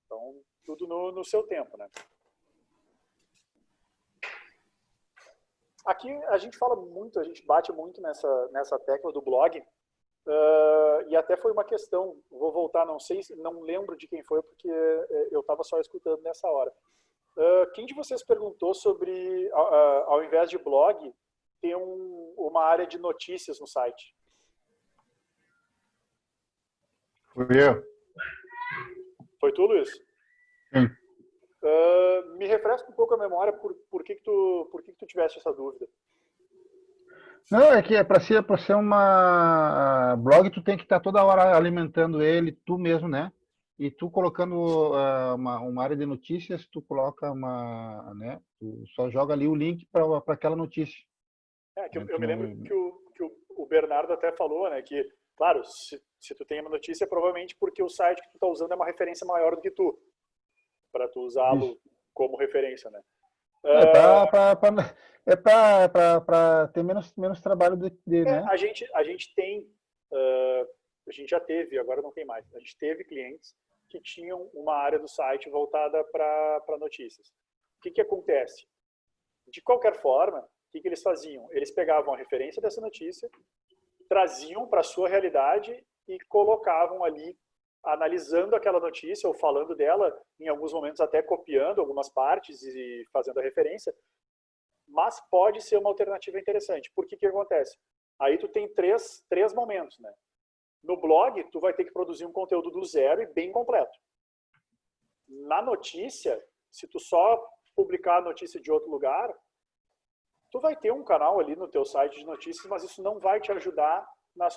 Então, tudo no seu tempo, né? Aqui a gente fala muito, a gente bate muito nessa tecla do blog, e até foi uma questão, vou voltar, não lembro de quem foi, porque eu estava só escutando nessa hora. Quem de vocês perguntou sobre, ao invés de blog, ter uma área de notícias no site? Fui eu. Foi tu, Luiz? Sim. Me refresca um pouco a memória por que tu tiveste essa dúvida. Não, é que para ser uma blog, tu tem que estar toda hora alimentando ele, tu mesmo, né? E tu colocando uma área de notícias, tu coloca né? Tu só joga ali o link para aquela notícia. Eu me lembro que o Bernardo até falou, né? Que, claro, se tu tem uma notícia, é provavelmente porque o site que tu está usando é uma referência maior do que tu, para tu usá-lo como referência, né? Para ter menos trabalho né? A gente já teve, agora não tem mais, a gente teve clientes que tinham uma área do site voltada para notícias. O que acontece? De qualquer forma, o que eles faziam? Eles pegavam a referência dessa notícia, traziam para a sua realidade e colocavam ali, analisando aquela notícia ou falando dela, em alguns momentos até copiando algumas partes e fazendo a referência, mas pode ser uma alternativa interessante. Por que acontece? Aí tu tem três momentos, né? No blog, tu vai ter que produzir um conteúdo do zero e bem completo. Na notícia, se tu só publicar a notícia de outro lugar, tu vai ter um canal ali no teu site de notícias, mas isso não vai te ajudar nos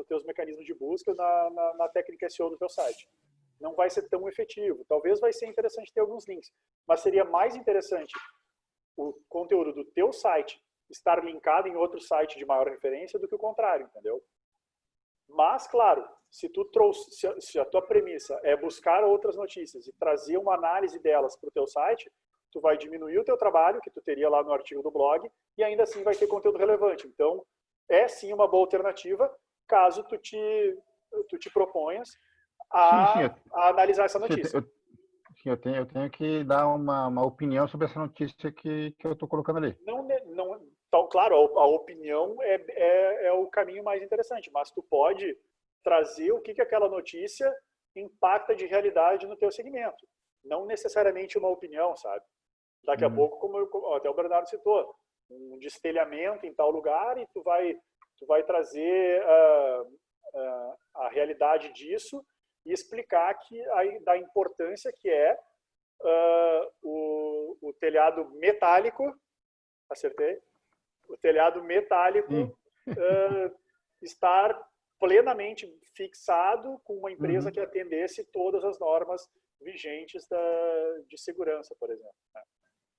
teus mecanismos de busca, na técnica SEO do teu site. Não vai ser tão efetivo. Talvez vai ser interessante ter alguns links, mas seria mais interessante o conteúdo do teu site estar linkado em outro site de maior referência do que o contrário, entendeu? Mas, claro, se a tua premissa é buscar outras notícias e trazer uma análise delas para o teu site, tu vai diminuir o teu trabalho, que tu teria lá no artigo do blog, e ainda assim vai ter conteúdo relevante. Então, é sim uma boa alternativa, caso tu te proponhas a analisar essa notícia. Eu tenho que dar uma opinião sobre essa notícia que eu estou colocando ali. Então, claro, a opinião é o caminho mais interessante, mas tu pode trazer o que aquela notícia impacta de realidade no teu segmento. Não necessariamente uma opinião, sabe? Daqui a pouco, como até o Bernardo citou, um destelhamento em tal lugar e tu vai trazer a realidade disso e explicar da importância que é o telhado metálico, acertei, o telhado metálico estar plenamente fixado com uma empresa que atendesse todas as normas vigentes de segurança, por exemplo.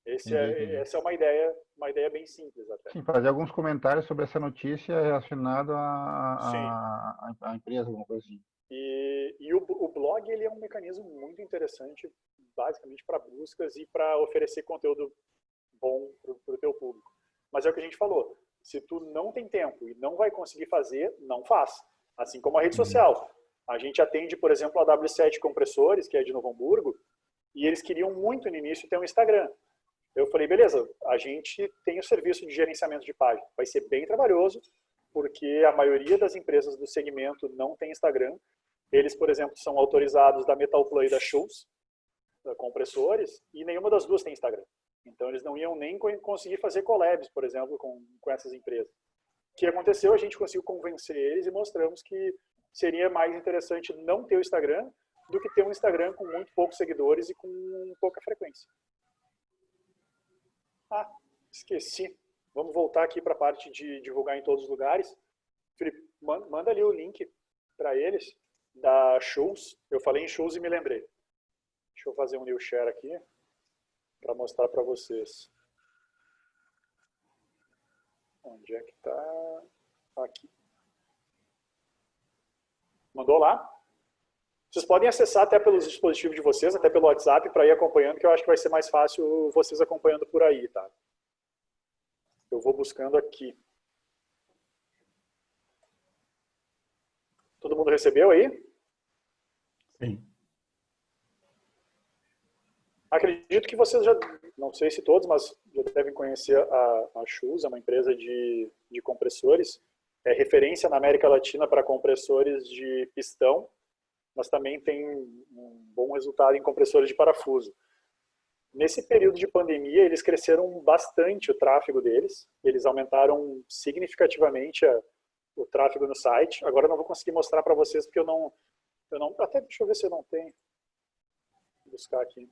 Essa é uma ideia bem simples até. Sim, fazer alguns comentários sobre essa notícia relacionado à empresa, alguma coisa assim. E o blog ele é um mecanismo muito interessante, basicamente para buscas e para oferecer conteúdo bom para o teu público. Mas é o que a gente falou, se tu não tem tempo e não vai conseguir fazer, não faz. Assim como a rede social. A gente atende, por exemplo, a W7 Compressores, que é de Novo Hamburgo, e eles queriam muito no início ter um Instagram. Eu falei, beleza, a gente tem o serviço de gerenciamento de página. Vai ser bem trabalhoso, porque a maioria das empresas do segmento não tem Instagram. Eles, por exemplo, são autorizados da Metalplay e da Shoes, da Compressores, e nenhuma das duas tem Instagram. Então, eles não iam nem conseguir fazer collabs, por exemplo, com essas empresas. O que aconteceu? A gente conseguiu convencer eles e mostramos que seria mais interessante não ter o Instagram do que ter um Instagram com muito poucos seguidores e com pouca frequência. Ah, esqueci. Vamos voltar aqui para a parte de divulgar em todos os lugares. Felipe, manda ali o link para eles da Shoes. Eu falei em Shoes e me lembrei. Deixa eu fazer um new share aqui para mostrar para vocês. Onde é que está? Aqui. Mandou lá? Vocês podem acessar até pelos dispositivos de vocês, até pelo WhatsApp, para ir acompanhando, que eu acho que vai ser mais fácil vocês acompanhando por aí, tá? Eu vou buscando aqui. Todo mundo recebeu aí? Sim. Acredito que vocês já, não sei se todos, mas já devem conhecer a Shoes, é uma empresa de compressores. É referência na América Latina para compressores de pistão, mas também tem um bom resultado em compressores de parafuso. Nesse período de pandemia, eles cresceram bastante o tráfego deles. Eles aumentaram significativamente o tráfego no site. Agora eu não vou conseguir mostrar para vocês, porque eu não... Até deixa eu ver se eu não tenho. Vou buscar aqui.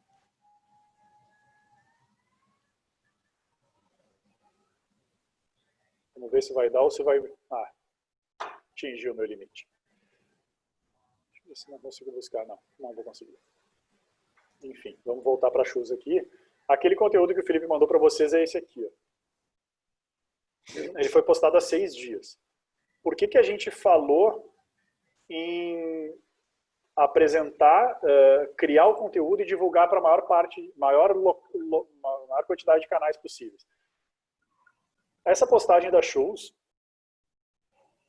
Vamos ver se vai dar ou se vai... Ah, atingiu o meu limite. Deixa eu ver se não consigo buscar. Não vou conseguir. Enfim, vamos voltar para a Shoes aqui. Aquele conteúdo que o Felipe mandou para vocês é esse aqui. Ó. Ele foi postado há 6 dias. Por que a gente falou em apresentar, criar o conteúdo e divulgar para a maior quantidade de canais possíveis? Essa postagem da Shoes,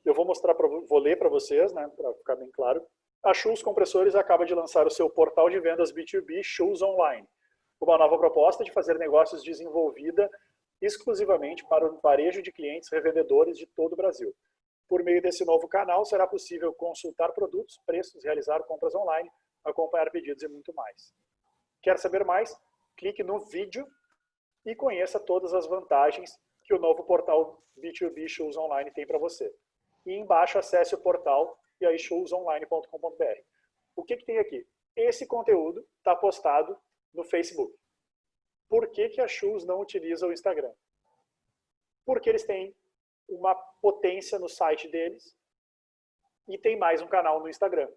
eu vou ler para vocês, né, para ficar bem claro. A Shoes Compressores acaba de lançar o seu portal de vendas B2B Shoes Online, uma nova proposta de fazer negócios desenvolvida exclusivamente para o varejo de clientes revendedores de todo o Brasil. Por meio desse novo canal, será possível consultar produtos, preços, realizar compras online, acompanhar pedidos e muito mais. Quer saber mais? Clique no vídeo e conheça todas as vantagens que o novo portal B2B Shoes Online tem para você. E embaixo acesse o portal e aí shoesonline.com.br. O que tem aqui? Esse conteúdo está postado no Facebook. Por que a Shoes não utiliza o Instagram? Porque eles têm uma potência no site deles e tem mais um canal no Instagram.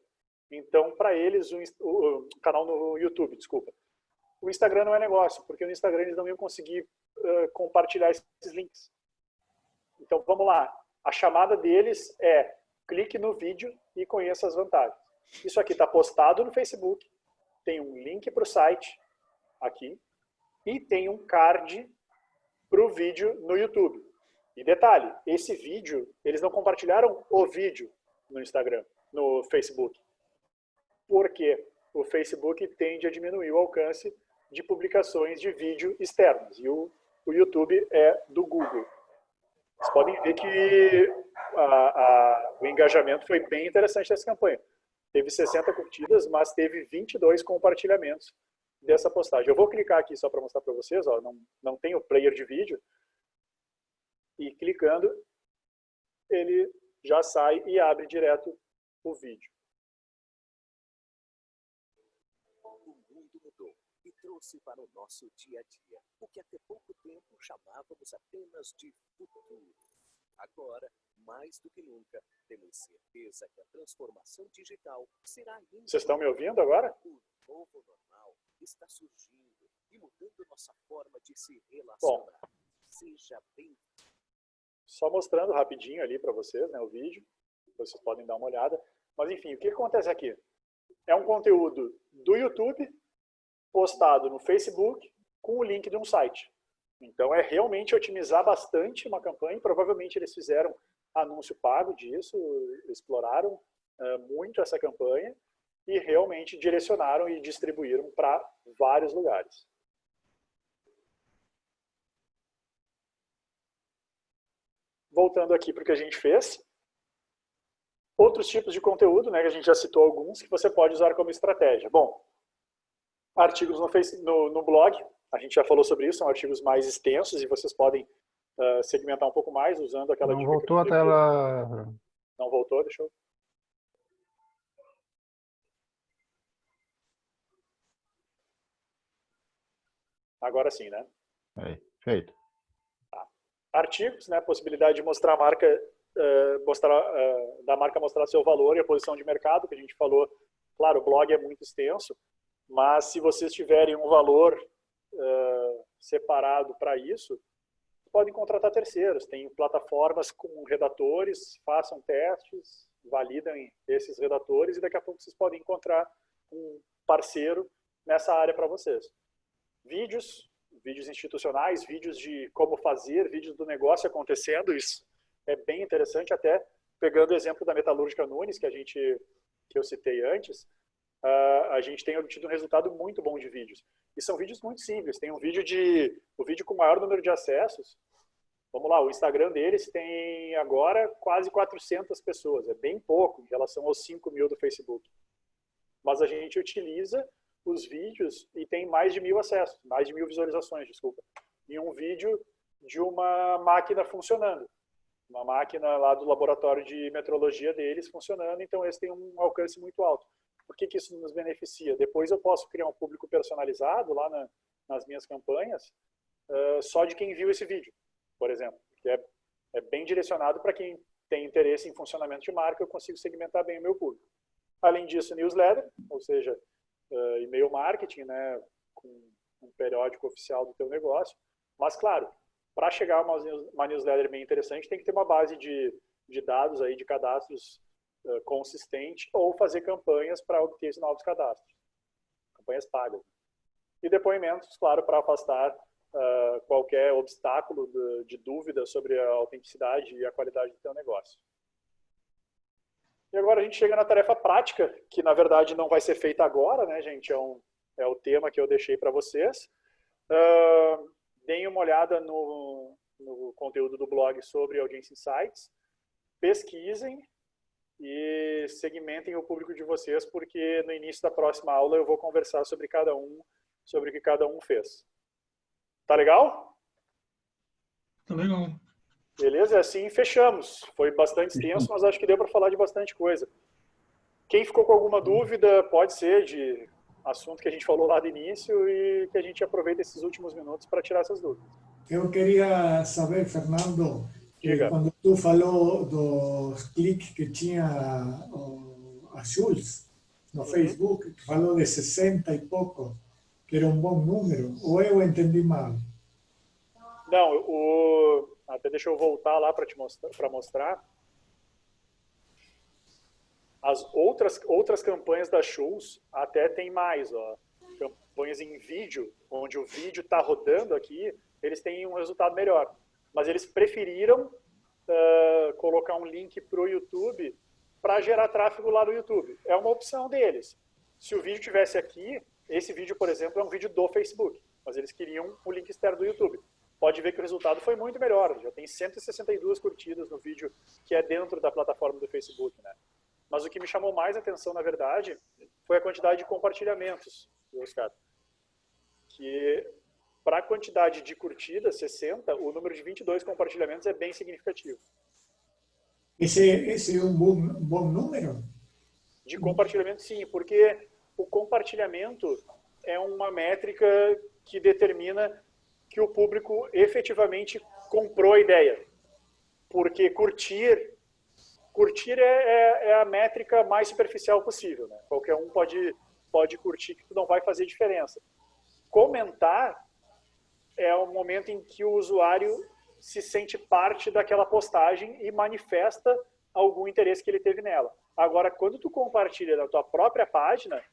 Então, para eles, o canal no YouTube, desculpa. O Instagram não é negócio, porque no Instagram eles não iam conseguir compartilhar esses links. Então, vamos lá. A chamada deles é clique no vídeo e conheça as vantagens. Isso aqui está postado no Facebook, tem um link para o site aqui e tem um card para o vídeo no YouTube. E detalhe, esse vídeo, eles não compartilharam o vídeo no Instagram, no Facebook. Porque o Facebook tende a diminuir o alcance de publicações de vídeo externas. E o YouTube é do Google. Vocês podem ver que o engajamento foi bem interessante nessa campanha. Teve 60 curtidas, mas teve 22 compartilhamentos dessa postagem. Eu vou clicar aqui só para mostrar para vocês. Ó, não tem o player de vídeo. E clicando, ele já sai e abre direto o vídeo. trouxe para o nosso dia a dia o que até pouco tempo chamávamos apenas de futuro. Agora, mais do que nunca, temos certeza que a transformação digital será ainda... Vocês estão me ouvindo agora? O novo normal está surgindo e mudando nossa forma de se relacionar. Bom, seja bem... Só mostrando rapidinho ali para vocês, né, o vídeo. Vocês podem dar uma olhada. Mas, enfim, o que acontece aqui? É um conteúdo do YouTube postado no Facebook com o link de um site. Então, é realmente otimizar bastante uma campanha. Provavelmente eles fizeram anúncio pago disso, exploraram muito essa campanha e realmente direcionaram e distribuíram para vários lugares. Voltando aqui para o que a gente fez. Outros tipos de conteúdo, né, que a gente já citou alguns, que você pode usar como estratégia. Bom, artigos no blog, a gente já falou sobre isso, são artigos mais extensos e vocês podem segmentar um pouco mais usando aquela Não dica voltou a tela. Não voltou, deixa eu... Agora sim, né? Aí, feito. Tá. Artigos, né, possibilidade de mostrar a marca, da marca mostrar seu valor e a posição de mercado, que a gente falou. Claro, o blog é muito extenso, mas se vocês tiverem um valor separado para isso, podem contratar terceiros. Tem plataformas com redatores, façam testes, validem esses redatores e daqui a pouco vocês podem encontrar um parceiro nessa área para vocês. Vídeos institucionais, vídeos de como fazer, vídeos do negócio acontecendo, isso é bem interessante, até pegando o exemplo da Metalúrgica Nunes, que eu citei antes, a gente tem obtido um resultado muito bom de vídeos. E são vídeos muito simples, tem o vídeo com o maior número de acessos. Vamos lá, o Instagram deles tem agora quase 400 pessoas, é bem pouco em relação aos 5 mil do Facebook. Mas a gente utiliza os vídeos e tem mais de 1.000 acessos, mais de 1.000 visualizações, desculpa, em um vídeo de uma máquina funcionando. Uma máquina lá do laboratório de metrologia deles funcionando, então esse tem um alcance muito alto. Por que isso nos beneficia? Depois eu posso criar um público personalizado lá nas minhas campanhas, só de quem viu esse vídeo, por exemplo, que é bem direcionado para quem tem interesse em funcionamento de marca, eu consigo segmentar bem o meu público. Além disso, newsletter, ou seja, e-mail marketing, né, com um periódico oficial do teu negócio. Mas, claro, para chegar a uma newsletter bem interessante, tem que ter uma base de dados, aí, de cadastros consistente, ou fazer campanhas para obter esses novos cadastros. Campanhas pagas. E depoimentos, claro, para afastar qualquer obstáculo de dúvida sobre a autenticidade e a qualidade do teu negócio. E agora a gente chega na tarefa prática, que na verdade não vai ser feita agora, né, gente? É o tema que eu deixei para vocês. Deem uma olhada no conteúdo do blog sobre Audience Insights, pesquisem e segmentem o público de vocês, porque no início da próxima aula eu vou conversar sobre o que cada um fez. Tá legal? Tá legal. Beleza? E assim fechamos. Foi bastante extenso, mas acho que deu para falar de bastante coisa. Quem ficou com alguma dúvida, pode ser de assunto que a gente falou lá do início e que a gente aproveita esses últimos minutos para tirar essas dúvidas. Eu queria saber, Fernando, quando tu falou dos cliques que tinha a Schultz no Facebook, tu falou de 60 e pouco, que era um bom número, ou eu entendi mal? Não, até deixa eu voltar lá para mostrar. As outras campanhas da Schultz até tem mais, ó. Campanhas em vídeo, onde o vídeo está rodando aqui, eles têm um resultado melhor. Mas eles preferiram colocar um link para o YouTube para gerar tráfego lá no YouTube. É uma opção deles. Se o vídeo tivesse aqui, esse vídeo, por exemplo, é um vídeo do Facebook, mas eles queriam o link externo do YouTube. Pode ver que o resultado foi muito melhor. Já tem 162 curtidas no vídeo que é dentro da plataforma do Facebook, né? Mas o que me chamou mais atenção, na verdade, foi a quantidade de compartilhamentos, Oscar. Que, para a quantidade de curtidas, 60, o número de 22 compartilhamentos é bem significativo. Esse é um bom número? De compartilhamento, sim, porque o compartilhamento é uma métrica que determina que o público efetivamente comprou a ideia. Porque curtir é a métrica mais superficial possível, né? Qualquer um pode curtir, que não vai fazer diferença. Comentar é o momento em que o usuário se sente parte daquela postagem e manifesta algum interesse que ele teve nela. Agora, quando tu compartilha na tua própria página,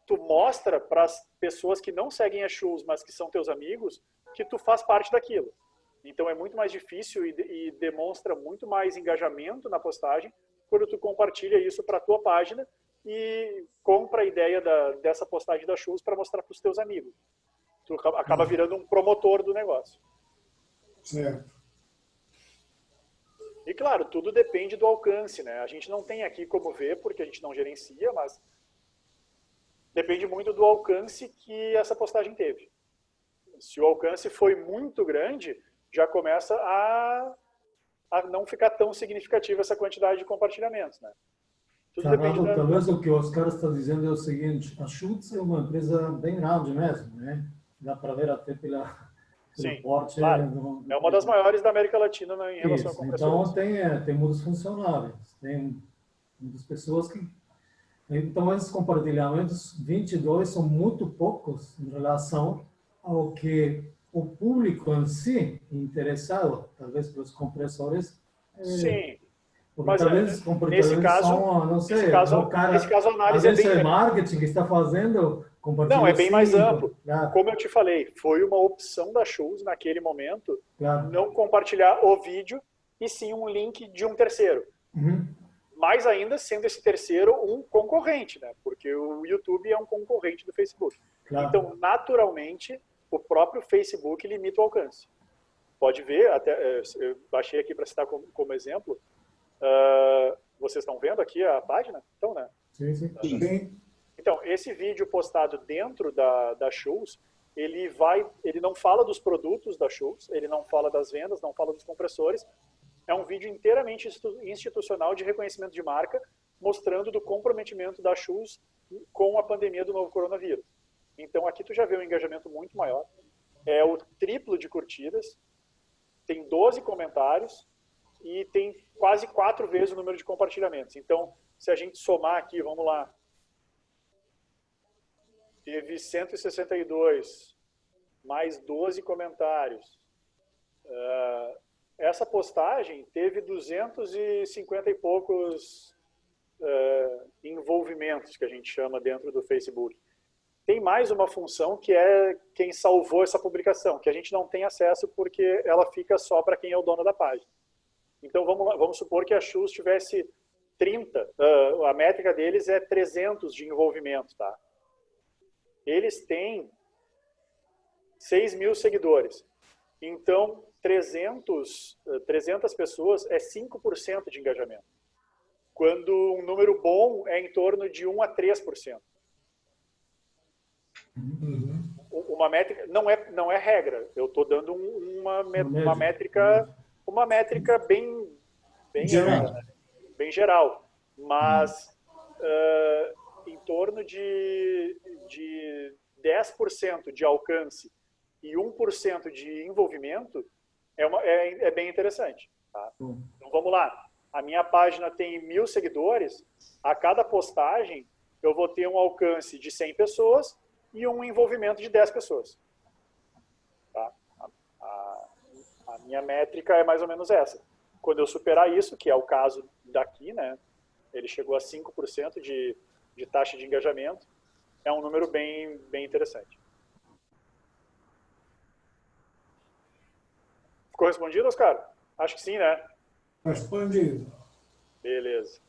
tu mostra para as pessoas que não seguem a Shoes, mas que são teus amigos, que tu faz parte daquilo. Então é muito mais difícil e demonstra muito mais engajamento na postagem quando tu compartilha isso para a tua página e compra a ideia dessa postagem da Shoes para mostrar para os teus amigos. Tu acaba virando um promotor do negócio. Certo. E claro, tudo depende do alcance, né? A gente não tem aqui como ver, porque a gente não gerencia, mas depende muito do alcance que essa postagem teve. Se o alcance foi muito grande, já começa a não ficar tão significativa essa quantidade de compartilhamentos, né? Tudo depende da... Talvez o que o Oscar está dizendo é o seguinte: a Schultz é uma empresa bem grande mesmo, né? Dá para ver até pelo Sim, porte. claro. É uma das maiores da América Latina em relação a compressores. Então tem muitos funcionários, tem muitas pessoas que... Então esses compartilhamentos, 22, são muito poucos em relação ao que o público em si, interessado, talvez pelos compressores. Sim. Porque Mas talvez nesse caso, são, não sei, nesse caso a análise é bem... marketing que está fazendo, não, é bem mais amplo. Claro. Como eu te falei, foi uma opção da Shoes naquele momento, Claro. não compartilhar o vídeo e sim um link de um terceiro. Uhum. Mais ainda sendo esse terceiro um concorrente, né? Porque o YouTube é um concorrente do Facebook. Claro. Então, naturalmente, o próprio Facebook limita o alcance. Pode ver, até eu baixei aqui para citar como exemplo. Vocês estão vendo aqui a página? Então, né? Sim. Então, esse vídeo postado dentro da Shoes, ele não fala dos produtos da Shoes, ele não fala das vendas, não fala dos compressores. É um vídeo inteiramente institucional de reconhecimento de marca, mostrando do comprometimento da Shoes com a pandemia do novo coronavírus. Então, aqui tu já vê um engajamento muito maior. É o triplo de curtidas, tem 12 comentários e tem quase 4 vezes o número de compartilhamentos. Então, se a gente somar aqui, vamos lá, teve 162, mais 12 comentários. Essa postagem teve 250 e poucos envolvimentos, que a gente chama dentro do Facebook. Tem mais uma função que é quem salvou essa publicação, que a gente não tem acesso porque ela fica só para quem é o dono da página. Então vamos supor que a Shoes tivesse 30, a métrica deles é 300 de envolvimento, tá? Eles têm 6 mil seguidores. Então, 300 pessoas é 5% de engajamento. Quando um número bom é em torno de 1 a 3%. Uhum. Uma métrica não é regra. Eu estou dando uma métrica bem Geral. Bem geral. Mas em torno de 10% de alcance e 1% de envolvimento é bem interessante. Tá? Então vamos lá. A minha página tem 1000 seguidores. A cada postagem eu vou ter um alcance de 100 pessoas e um envolvimento de 10 pessoas. Tá? A minha métrica é mais ou menos essa. Quando eu superar isso, que é o caso daqui, né? Ele chegou a 5% de taxa de engajamento, é um número bem interessante. Ficou respondido, Oscar? Acho que sim, né? Respondido. Beleza.